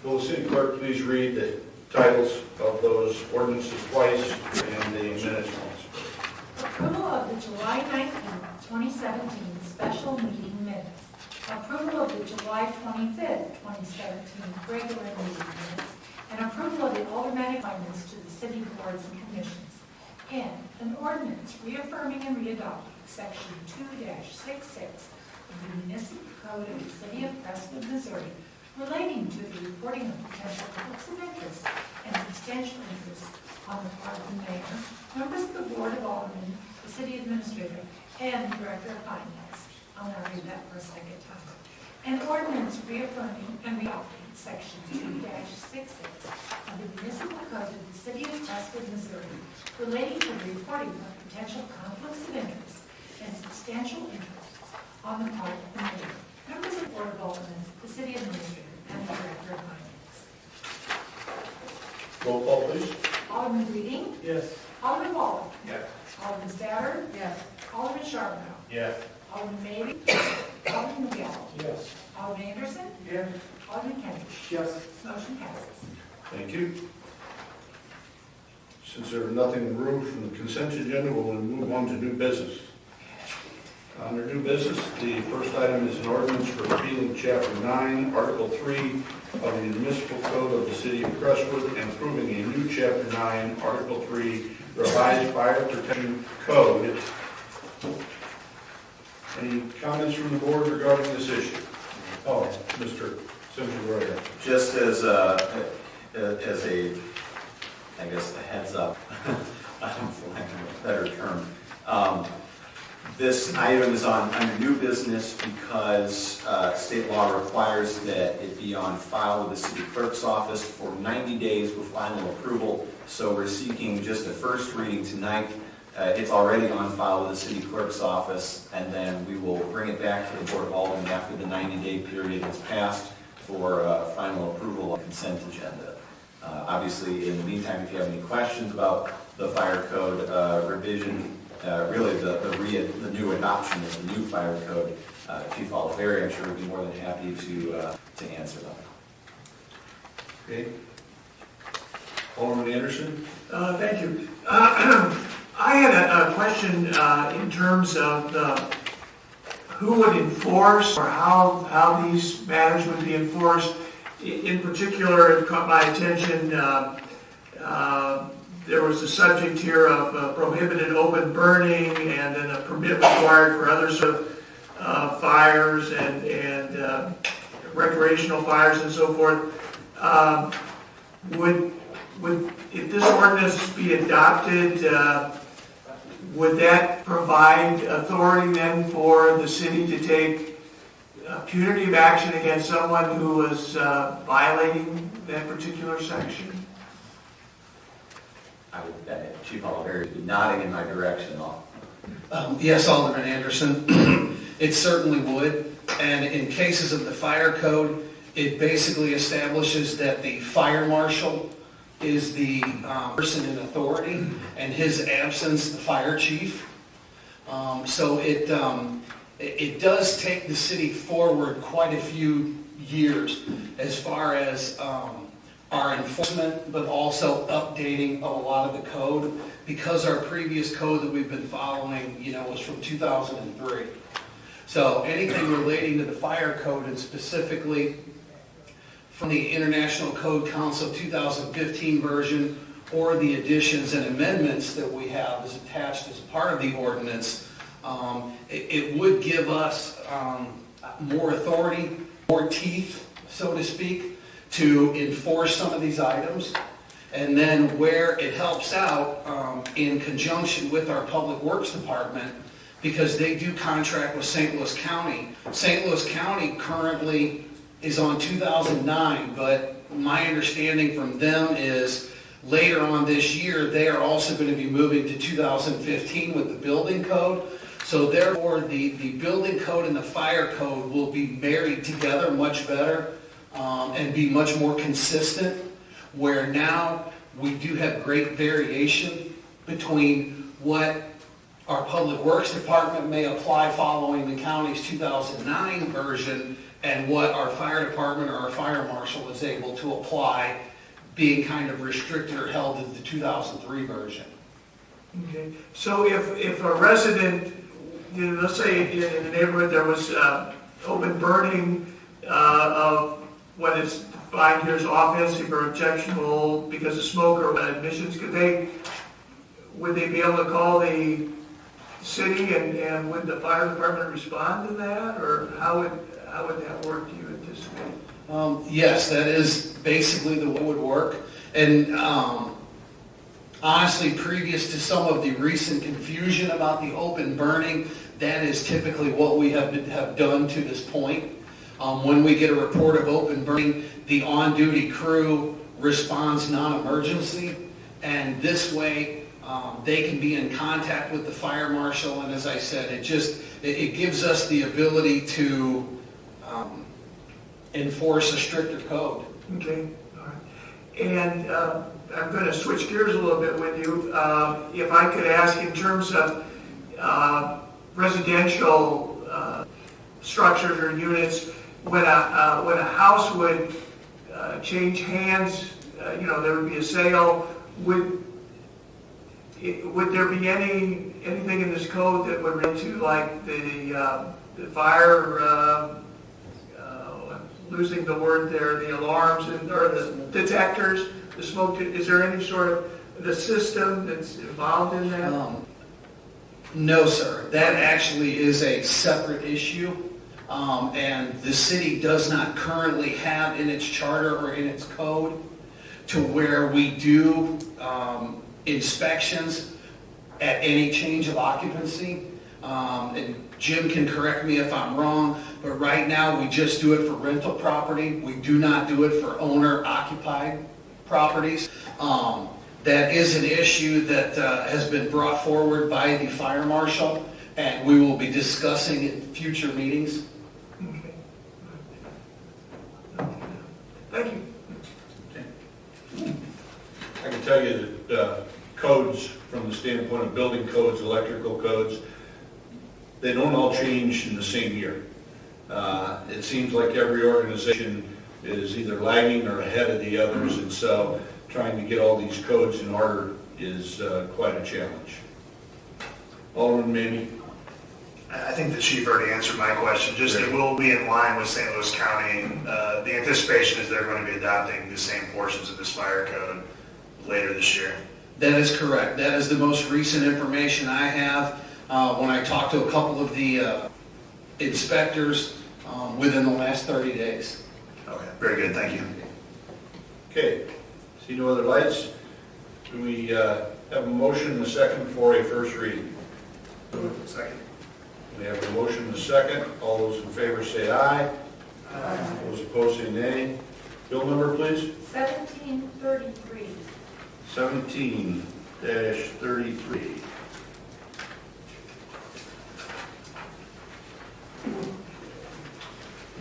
Will the city clerk please read the titles of those ordinances twice and the minutes once? Approval of the July 19th, 2017 special meeting minutes. Approval of the July 25th, 2017 regular meeting minutes. And approval of the automatic appointments to the city boards and commissions. And an ordinance reaffirming and readopting Section 2-66 of the Municipal Code of the City of Crestwood, Missouri, relating to the reporting of potential conflicts of interest and substantial interest on the part of the mayor, members of the Board of Aldermen, the city administrator, and the director of finance. I'll now read that for a second time. An ordinance reaffirming and readopting Section 2-66 of the Municipal Code of the City of Crestwood, Missouri, relating to the reporting of potential conflicts of interest and substantial interests on the part of the mayor, members of the Board of Aldermen, the city administrator, and the director of finance. Roll call, please. Alderman Reading? Yes. Alderman Waller? Yes. Alderman Statter? Yes. Alderman Charbonneau? Yes. Alderman Mabee? Alderman McGill? Yes. Alderman Anderson? Yes. Alderman Kennedy? Yes. Motion passes. Thank you. Since there is nothing removed from the consent agenda, we'll move on to new business. Under new business, the first item is an ordinance for repealing Chapter 9, Article 3 of the Municipal Code of the City of Crestwood and approving a new Chapter 9, Article 3 revised fire protection code. Any comments from the board regarding this issue? Oh, Mr. Simpson. Just as a, I guess, a heads up, for lack of a better term. This item is under new business because state law requires that it be on file with the city clerk's office for 90 days with final approval. So we're seeking just a first reading tonight. It's already on file with the city clerk's office, and then we will bring it back to the Board of Aldermen after the 90-day period has passed for final approval of consent agenda. Obviously, in the meantime, if you have any questions about the fire code revision, really the new adoption of the new fire code, Chief Oliveri, I'm sure would be more than happy to answer them. Okay. Alderman Anderson? Thank you. I had a question in terms of who would enforce or how these matters would be enforced. In particular, it caught my attention, there was a subject here of prohibited open burning and then a permit required for other sort of fires and recreational fires and so forth. Would if this ordinance be adopted, would that provide authority then for the city to take punitive action against someone who was violating that particular section? I would bet Chief Oliveri would be nodding in my direction. Yes, Alderman Anderson, it certainly would. And in cases of the fire code, it basically establishes that the fire marshal is the person in authority, and his absence, the fire chief. So it does take the city forward quite a few years as far as our enforcement, but also updating of a lot of the code, because our previous code that we've been following, was from 2003. So anything relating to the fire code, and specifically from the International Code Council 2015 version, or the additions and amendments that we have as attached as part of the ordinance, it would give us more authority, more teeth, so to speak, to enforce some of these items. And then where it helps out, in conjunction with our Public Works Department, because they do contract with St. Louis County. St. Louis County currently is on 2009, but my understanding from them is later on this year, they are also going to be moving to 2015 with the building code. So therefore, the building code and the fire code will be married together much better, and be much more consistent, where now we do have great variation between what our Public Works Department may apply following the county's 2009 version and what our fire department or our fire marshal is able to apply, being kind of restricted or held to the 2003 version. Okay. So if a resident, let's say in the neighborhood there was open burning of what is defined here as offensive or objectionable because of smoke or emissions, would they be able to call the city and would the fire department respond to that, or how would that work, do you anticipate? Yes, that is basically the way it would work. And honestly, previous to some of the recent confusion about the open burning, that is typically what we have done to this point. When we get a report of open burning, the on-duty crew responds non-emergency, and this way they can be in contact with the fire marshal. And as I said, it gives us the ability to enforce a stricter code. Okay, all right. And I'm going to switch gears a little bit with you. If I could ask in terms of residential structures or units, when a house would change hands, there would be a sale, would there be any anything in this code that would relate to like the fire, losing the word there, the alarms or the detectors, the smoke, is there any sort of the system that's involved in that? No, sir. That actually is a separate issue. And the city does not currently have in its charter or in its code to where we do inspections at any change of occupancy. And Jim can correct me if I'm wrong, but right now we just do it for rental property. We do not do it for owner-occupied properties. That is an issue that has been brought forward by the fire marshal, and we will be discussing in future meetings. Okay. Thank you. I can tell you that codes, from the standpoint of building codes, electrical codes, they don't all change in the same year. It seems like every organization is either lagging or ahead of the others, and so trying to get all these codes in order is quite a challenge. Alderman Mamie? I think the chief already answered my question. Just it will be in line with St. Louis County. The anticipation is they're going to be adopting the same portions of this fire code later this year. That is correct. That is the most recent information I have. When I talked to a couple of the inspectors within the last 30 days. Okay, very good. Thank you. Okay. See no other lights? Do we have a motion and a second for a first reading? Second. We have a motion and a second. All those in favor say aye. Aye. Those opposed say nay. Bill number, please. 1733. 17-33. Did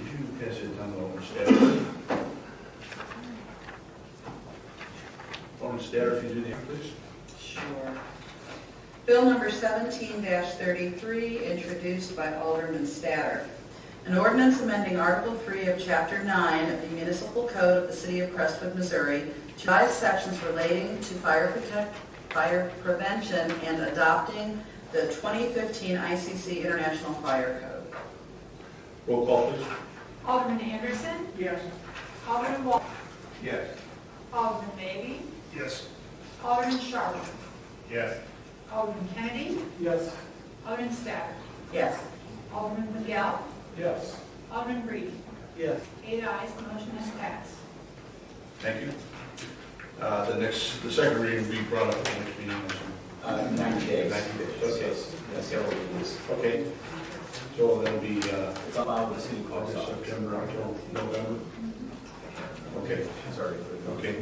you pass it down to Alderman Statter? Alderman Statter, if you do the honor, please. Sure. Bill number 17-33, introduced by Alderman Statter. An ordinance amending Article 3 of Chapter 9 of the Municipal Code of the City of Crestwood, Missouri, to revise sections relating to fire prevention and adopting the 2015 ICC International Fire Code. Roll call, please. Alderman Anderson. Yes. Alderman Wall. Yes. Alderman Beatty. Yes. Alderman Sharp. Yes. Alderman Kennedy. Yes. Alderman Statter. Yes. Alderman Miguel. Yes. Alderman Reed. Yes. 8 ayes, the motion is passed. Thank you. The second reading will be brought up at the next meeting. 90 days. 90 days. Okay. Yes, Okay. So that'll be it's about the city clerk's August, office. September, October, November. Okay. Sorry. Okay.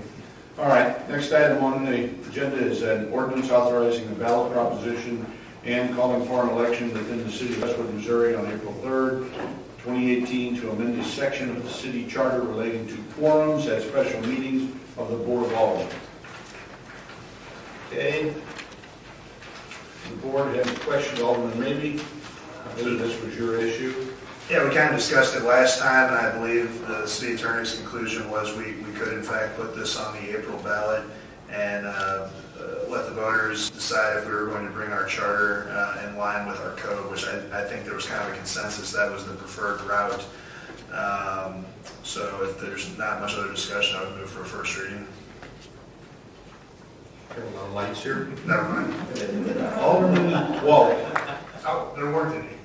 All right. Next item on the agenda is an ordinance authorizing a ballot proposition and calling for an election within the city of Crestwood, Missouri on April 3rd, 2018 to amend a section of the city charter relating to quorums at special meetings of the Board of Aldermen. Okay. The board has a question, Alderman Maybe. I believe this was your issue. Yeah, we kind of discussed it last time, and I believe the city attorney's conclusion was we could in fact put this on the April ballot and let the voters decide if we were going to bring our charter in line with our code, which I think there was kind of a consensus that was the preferred route. So if there's not much other discussion, I would move for a first reading. Got a lot of lights here. Never mind. Alderman Wall. Oh, there weren't any.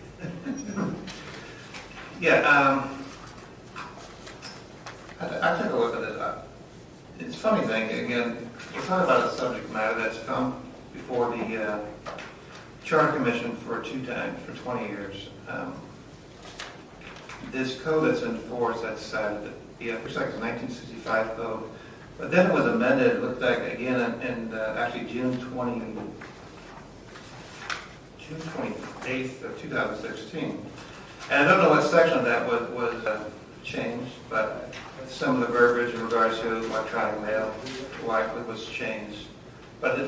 Yeah, I took a look at it. It's a funny thing, again, we're talking about a subject matter that's come before the Charter Commission for 2 times, for 20 years. This code that's in force, that's it looks like it's a 1965 code, but then it was amended, it looked like, again, in actually June 28th of 2016. And I don't know what section of that was changed, but some of the verbiage in regards to electronic mail likely was changed. But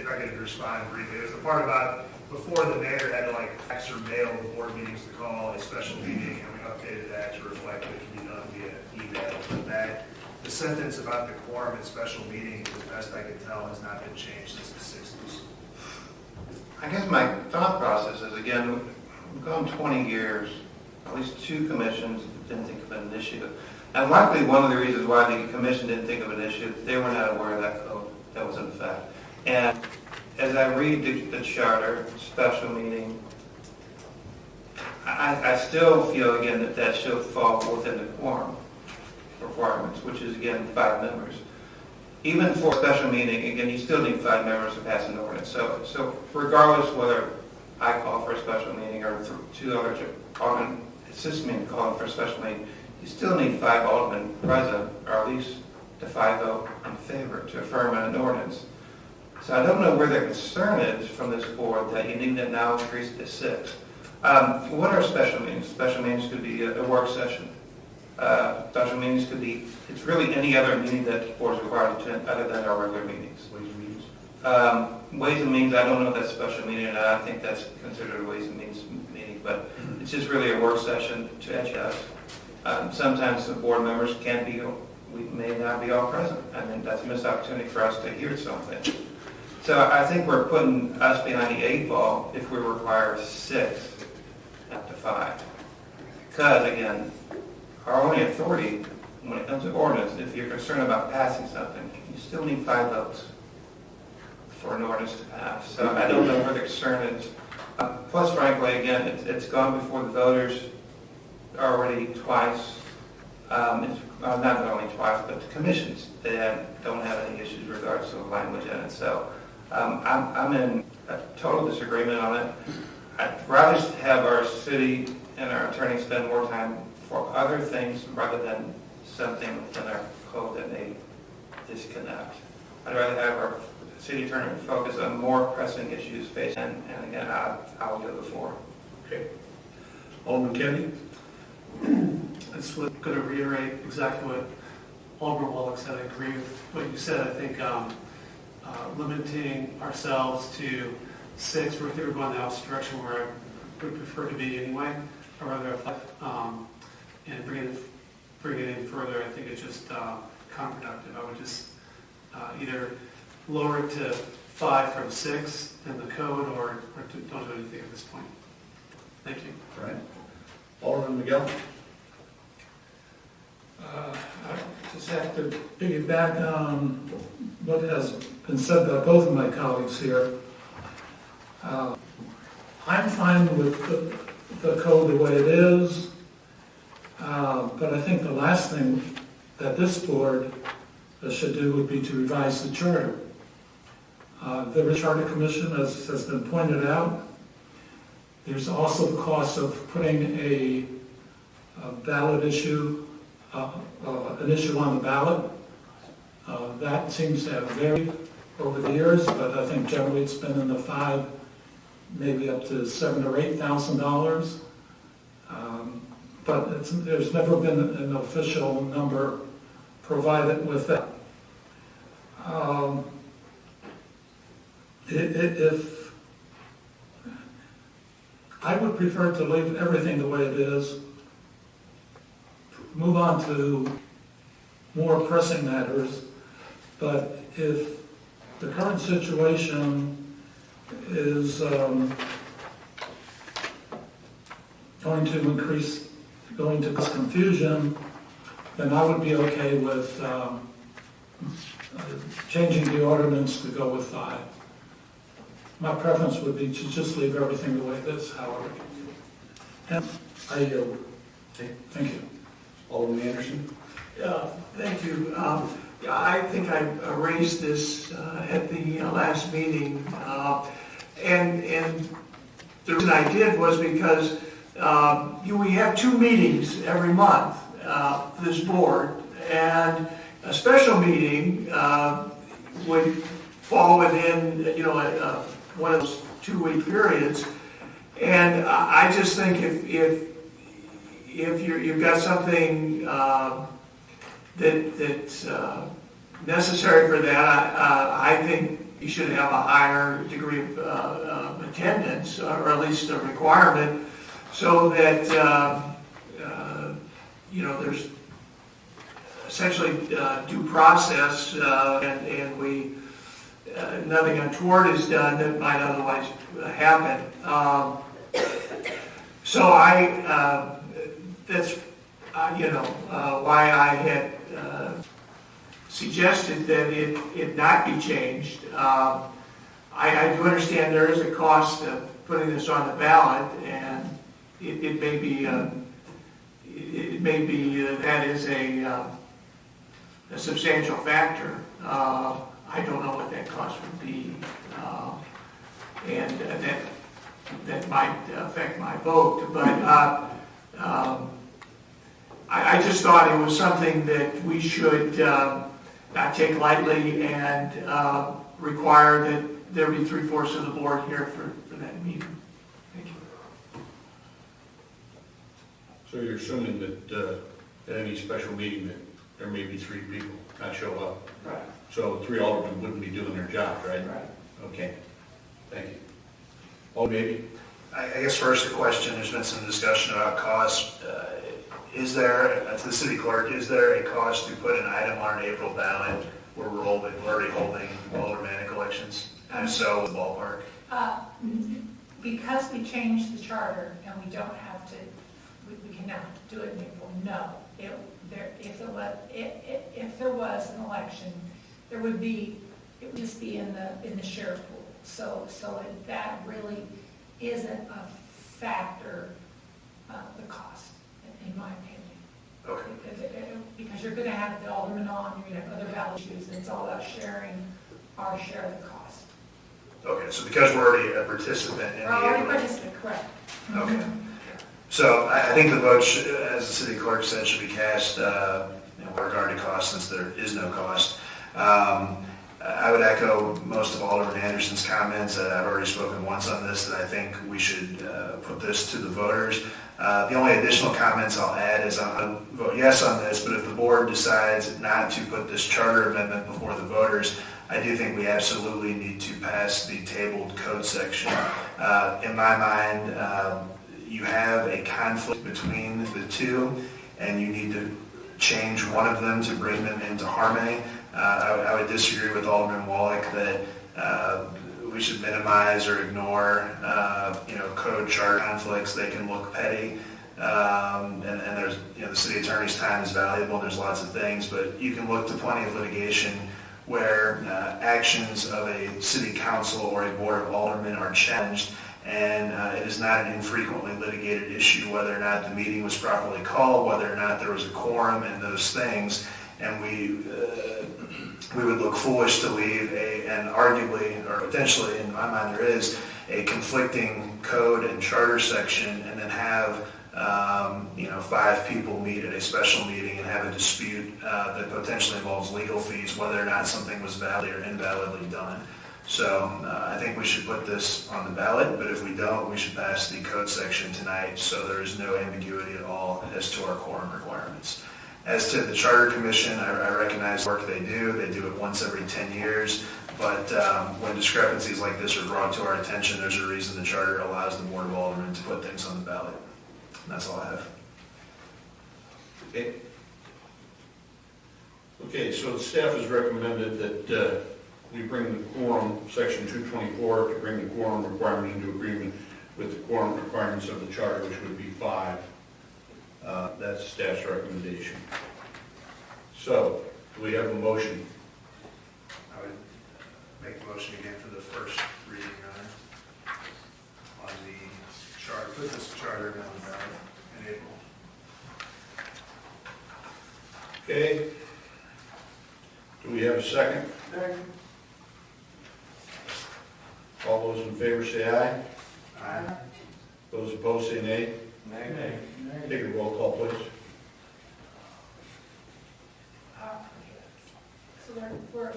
If I could respond briefly, there's the part about before the mayor had to fax or mail the board meetings to call a special meeting, and we updated that to reflect that it can be done via email. But the sentence about the quorum at special meetings, as best I can tell, has not been changed since the 60s. I guess my thought process is, again, we've gone 20 years, at least 2 commissions didn't think of an issue. And likely one of the reasons why the commission didn't think of an issue, they were not aware of that code that was in effect. And as I read the charter, special meeting, I still feel, again, that should fall within the quorum requirements, which is, again, 5 members. Even for a special meeting, again, you still need 5 members to pass an ordinance. So regardless whether I call for a special meeting or 2 other aldermen assist me in calling for a special meeting, you still need 5 aldermen present, or at least the 5 vote in favor to affirm an ordinance. So I don't know where the concern is from this board that you need to now increase it to 6. What are special meetings? Special meetings could be a work session. Special meetings could be, it's really any other meeting that the board is required to attend other than our regular meetings. Ways and means? Ways and means, I don't know if that's a special meeting or not. I think that's considered a ways and means meeting, but it's just really a work session to adjust. Sometimes the board members can't be, we may not be all present. I mean, that's a missed opportunity for us to hear something. So I think we're putting us behind the 8 ball if we require 6 up to 5. Because, again, our only authority when it comes to ordinance, if you're concerned about passing something, you still need 5 votes for an ordinance to pass. So I don't know where the concern is. Plus, frankly, again, it's gone before the voters already twice. Not only twice, but the commissions, they don't have any issues regards to the language in it. So I'm in a total disagreement on it. I'd rather have our city and our attorney spend more time for other things rather than something within our code that may disconnect. I'd rather have our city attorney focus on more pressing issues facing, and again, I'll go before. Okay. Alderman Kennedy? I just was going to reiterate exactly what Alderman Wallach said. I agree with what you said. I think limiting ourselves to 6, we're going the opposite direction where I would prefer to be anyway. I'd rather have 5. And bring it in further, I think it's just counterproductive. I would just either lower it to 5 from 6 in the code, or don't do anything at this point. Thank you. All right. Alderman Miguel? I just have to piggyback on what has been said by both of my colleagues here. I'm fine with the code the way it is, but I think the last thing that this board should do would be to revise the charter. The Charter Commission, as has been pointed out, there's also the cost of putting a ballot issue, an issue on the ballot. That seems to have varied over the years, but I think generally it's been in the 5, maybe up to $7,000 or $8,000. But there's never been an official number provided with that. If I would prefer to leave everything the way it is, move on to more pressing matters, but if the current situation is going to cause confusion, then I would be okay with changing the ordinance to go with 5. My preference would be to just leave everything the way it is, however. And I yield. Thank you. Alderman Anderson? Thank you. I think I raised this at the last meeting, and the reason I did was because we have 2 meetings every month, this board, and a special meeting would fall within, one of those 2-week periods. And I just think if you've got something that's necessary for that, I think you should have a higher degree of attendance, or at least a requirement, so that there's essentially due process, and we nothing untoward is done that might otherwise happen. So that's, why I had suggested that it not be changed. I do understand there is a cost of putting this on the ballot, and it may be that is a substantial factor. I don't know what that cost would be, and that might affect my vote. But I just thought it was something that we should not take lightly and require that there be 3/4 of the board here for that meeting. Thank you. So you're assuming that at any special meeting that there may be 3 people not show up? Right. So 3 aldermen wouldn't be doing their job, right? Right. Okay, thank you. Oh, maybe? I guess first a question, there's been some discussion about cost. Is there, to the city clerk, is there a cost to put an item on an April ballot where we're already holding aldermanic elections? And so, the ballpark? Because we changed the charter and we don't have to, we can now do it in April, no. If there was an election, it would just be in the share pool. So that really isn't a factor of the cost, in my opinion. Okay. Because you're going to have the alderman on, you're going to have other ballot issues, and it's all about sharing our share of the cost. Okay, so because we're already a participant in the We're already April. participant, correct. Okay. So I think the vote, as the city clerk said, should be cast with regard to cost, since there is no cost. I would echo most of Alderman Anderson's comments. I've already spoken once on this, that I think we should put this to the voters. The only additional comments I'll add is I'll vote yes on this, but if the board decides not to put this charter amendment before the voters, I do think we absolutely need to pass the tabled code section. In my mind, you have a conflict between the two, and you need to change one of them to bring them into harmony. I would disagree with Alderman Wallach that we should minimize or ignore, code chart conflicts. They can look petty, and there's, the city attorney's time is valuable. There's lots of things, but you can look to plenty of litigation where actions of a city council or a board of aldermen are challenged, and it is not an infrequently litigated issue whether or not the meeting was properly called, whether or not there was a quorum, and those things. And we would look foolish to leave and arguably, or potentially, in my mind, there is a conflicting code and charter section, and then have 5 people meet at a special meeting and have a dispute that potentially involves legal fees, whether or not something was validly or invalidly done. So I think we should put this on the ballot, but if we don't, we should pass the code section tonight so there is no ambiguity at all as to our quorum requirements. As to the Charter Commission, I recognize the work they do. They do it once every 10 years, but when discrepancies like this are brought to our attention, there's a reason the Charter allows the Board of Aldermen to put things on the ballot. And that's all I have. Okay, so the staff has recommended that we bring the quorum, section 224, to bring the quorum requirement into agreement with the quorum requirements of the charter, which would be 5. That's staff's recommendation. So, do we have a motion? I would make the motion again for the first reading on the charter, put this charter on the ballot in April. Okay. Do we have a second? Second. All those in favor say aye. Aye. Those opposed say nay. Nay. Take a roll call, please. So we're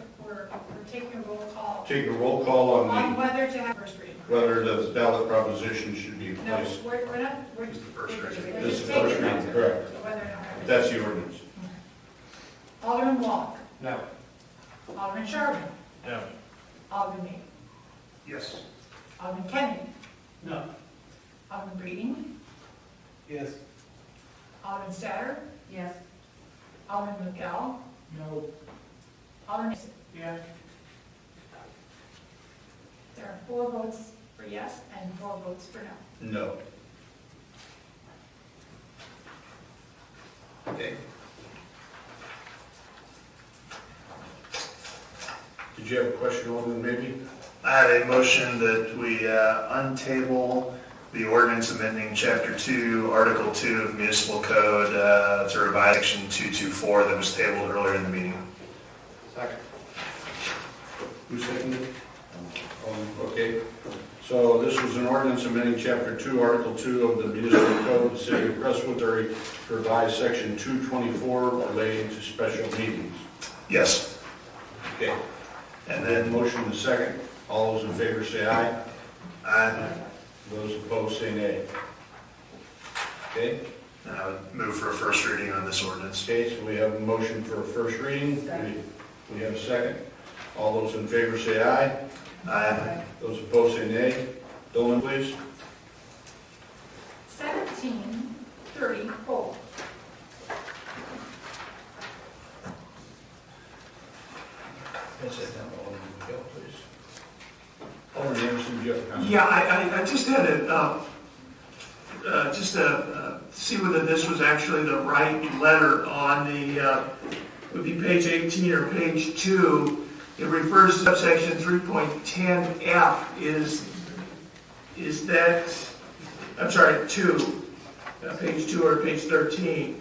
taking a roll call Take a roll call on on whether to have first reading. whether the ballot proposition should be No, placed. we're not, we're This is the first reading. we're This is just the first taking reading, it. correct. Whether or not. That's the ordinance. Alderman Wallach. No. Alderman Sherman. No. Alderman Mead. Yes. Alderman Kenny. No. Alderman Breeding. Yes. Alderman Satter. Yes. Alderman McGill. No. Alderman Mason. Yeah. There are 4 votes for yes and 4 votes for no. No. Okay. Did you have a question, Alderman, maybe? I have a motion that we untable the ordinance amending Chapter 2, Article 2 of Municipal Code to revise Section 224 that was tabled earlier in the meeting. Second. Who seconded it? Okay. So this was an ordinance amending Chapter 2, Article 2 of the Municipal Code of the City of Crestwood, Missouri, to revise Section 224 relating to special meetings. Yes. Okay. And then motion and second. All those in favor say aye. Aye. Those opposed say nay. Okay. And I would move for a first reading on this ordinance. Okay, so we have a motion for a first reading. We have a second. All those in favor say aye. Aye. Those opposed say nay. Dolan, please. 1734. Pass that down to Alderman Miguel, please. Alderman Anderson, do you have a comment? Yeah, I just had to see whether this was actually the right letter on the, would be page 18 or page 2. It refers to subsection 3.10F. Is that, I'm sorry, 2, page 2 or page 13.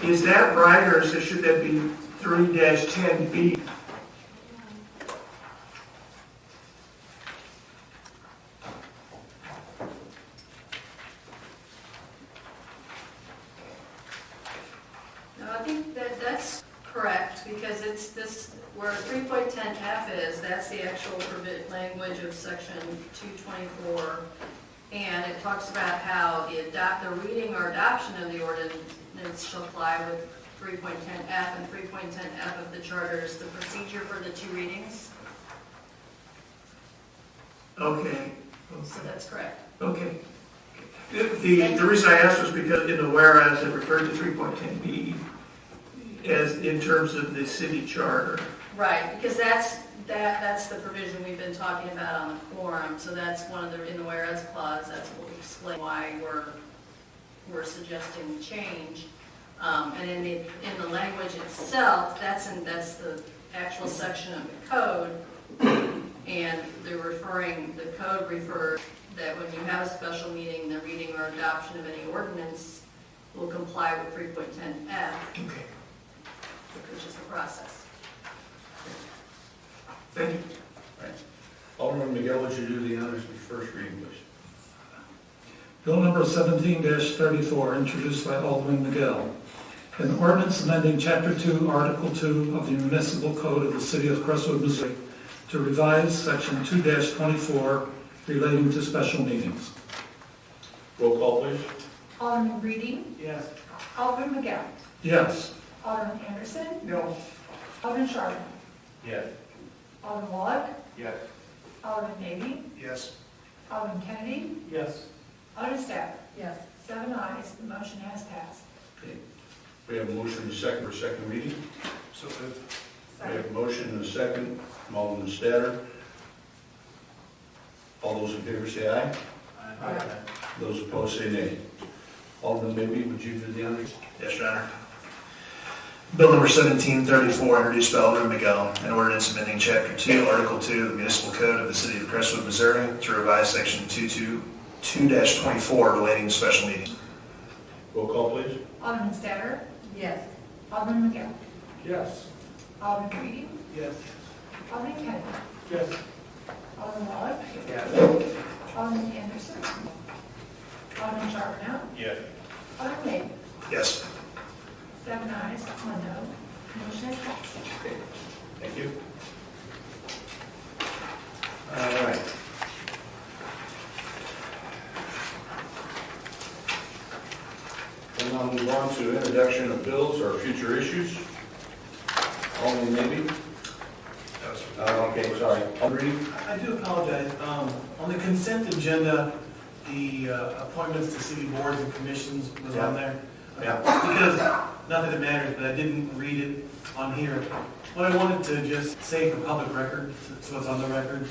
Is that right, or should that be 3-10B? No, I think that's correct, because it's this, where 3.10F is, that's the actual language of section 224. And it talks about how the reading or adoption of the ordinance shall apply with 3.10F, and 3.10F of the charter is the procedure for the 2 readings. Okay. So that's correct. Okay. The reason I asked was because in the whereas it referred to 3.10B as in terms of the city charter. Right, because that's the provision we've been talking about on the forum, so that's one of the, in the whereas clause, that's what we explain why we're suggesting change. And in the language itself, that's the actual section of the code, and the code refers that when you have a special meeting, the reading or adoption of any ordinance will comply with 3.10F, which is the process. Thank you. Right. Alderman Miguel, would you do the honors of the first reading, please? Bill number 17-34, introduced by Alderman Miguel. An ordinance amending Chapter 2, Article 2 of the Municipal Code of the City of Crestwood, Missouri, to revise Section 2-24 relating to special meetings. Roll call, please. Alderman Reading. Yes. Alderman Miguel. Yes. Alderman Anderson. No. Alderman Sharp. Yes. Alderman Wallach. Yes. Alderman Navy. Yes. Alderman Kennedy. Yes. Alderman Stafford. Yes. 7 ayes, the motion has passed. Okay. We have a motion and a second for second reading. So moved. We have a motion and a second from Alderman Statter. All those in favor say aye. Aye. Those opposed say nay. Alderman Maybe, would you do the honors? Yes, Your Honor. Bill number 1734, introduced by Alderman Miguel, an ordinance amending Chapter 2, Article 2 of the Municipal Code of the City of Crestwood, Missouri, to revise Section 2-24 relating to special meetings. Roll call, please. Alderman Stafford. Yes. Alderman Miguel. Yes. Alderman Reading. Yes. Alderman Kennedy. Yes. Alderman Wallach. Yes. Alderman Anderson. Alderman Charbonneau. Yes. Alderman Navy. Yes. 7 ayes, 1 no. Motion has passed. Okay. Thank you. All right. We'll now move on to introduction of bills or future issues. Alderman Maybe? Okay, sorry. Alderman? I do apologize. On the consent agenda, the appointments to city boards and commissions was on there. Yeah. Because, not that it matters, but I didn't read it on here. What I wanted to just say for public record, so it's on the record,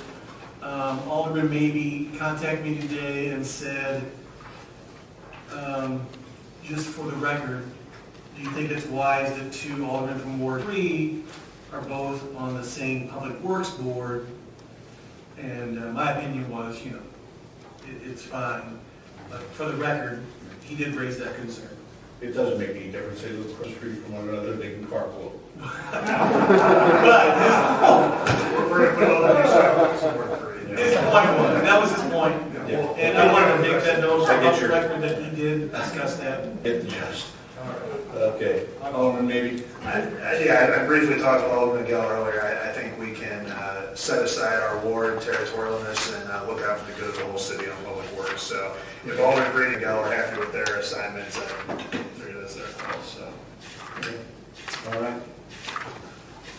Alderman Maybe contacted me today and said, just for the record, do you think it's wise that 2 aldermen from Ward 3 are both on the same Public Works Board? And my opinion was, it's fine. But for the record, he did raise that concern. It doesn't make any difference, they live across the street from one another, they can carpool. We're going to put all the new sidewalks in Ward 3. His point was, that was his point. Yeah. And I wanted to make that note, I get for the your- record, that he did discuss that. Get the gist. Okay, Alderman, maybe? I briefly talked to Alderman Geller earlier. I think we can set aside our ward territorialness and look out for the good of the whole city on public works. So if Alderman Green and Geller are happy with their assignments, I figure that's their call. So. All right.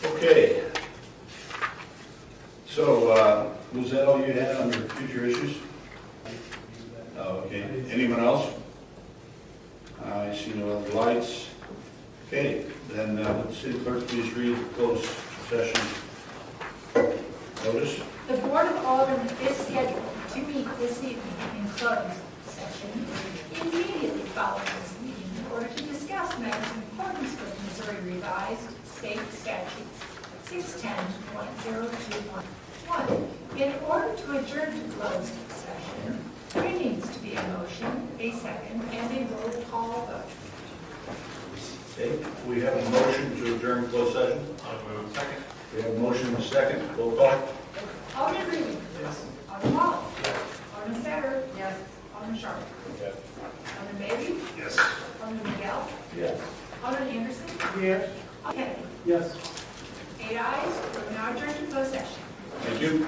Okay. So, was that all you had under future issues? Oh, okay. Anyone else? I see no other lights. Okay, then would the city clerk please read the closed session notice? The Board of Aldermen is scheduled to meet this evening in closed session immediately following this meeting in order to discuss matters in accordance with Missouri Revised State Statutes 610.1021. In order to adjourn to closed session, there needs to be a motion, a second, and a roll call vote. Okay, we have a motion to adjourn closed session. Second. We have a motion and a second. Roll call. Alderman Green. Yes. Alderman Wallace. Yes. Alderman Satter. Yes. Alderman Sharp. Yes. Alderman Maybe. Yes. Alderman Miguel. Yes. Alderman Anderson. Yes. Kennedy. Yes. 8 ayes. We're now adjourned to closed session. Thank you.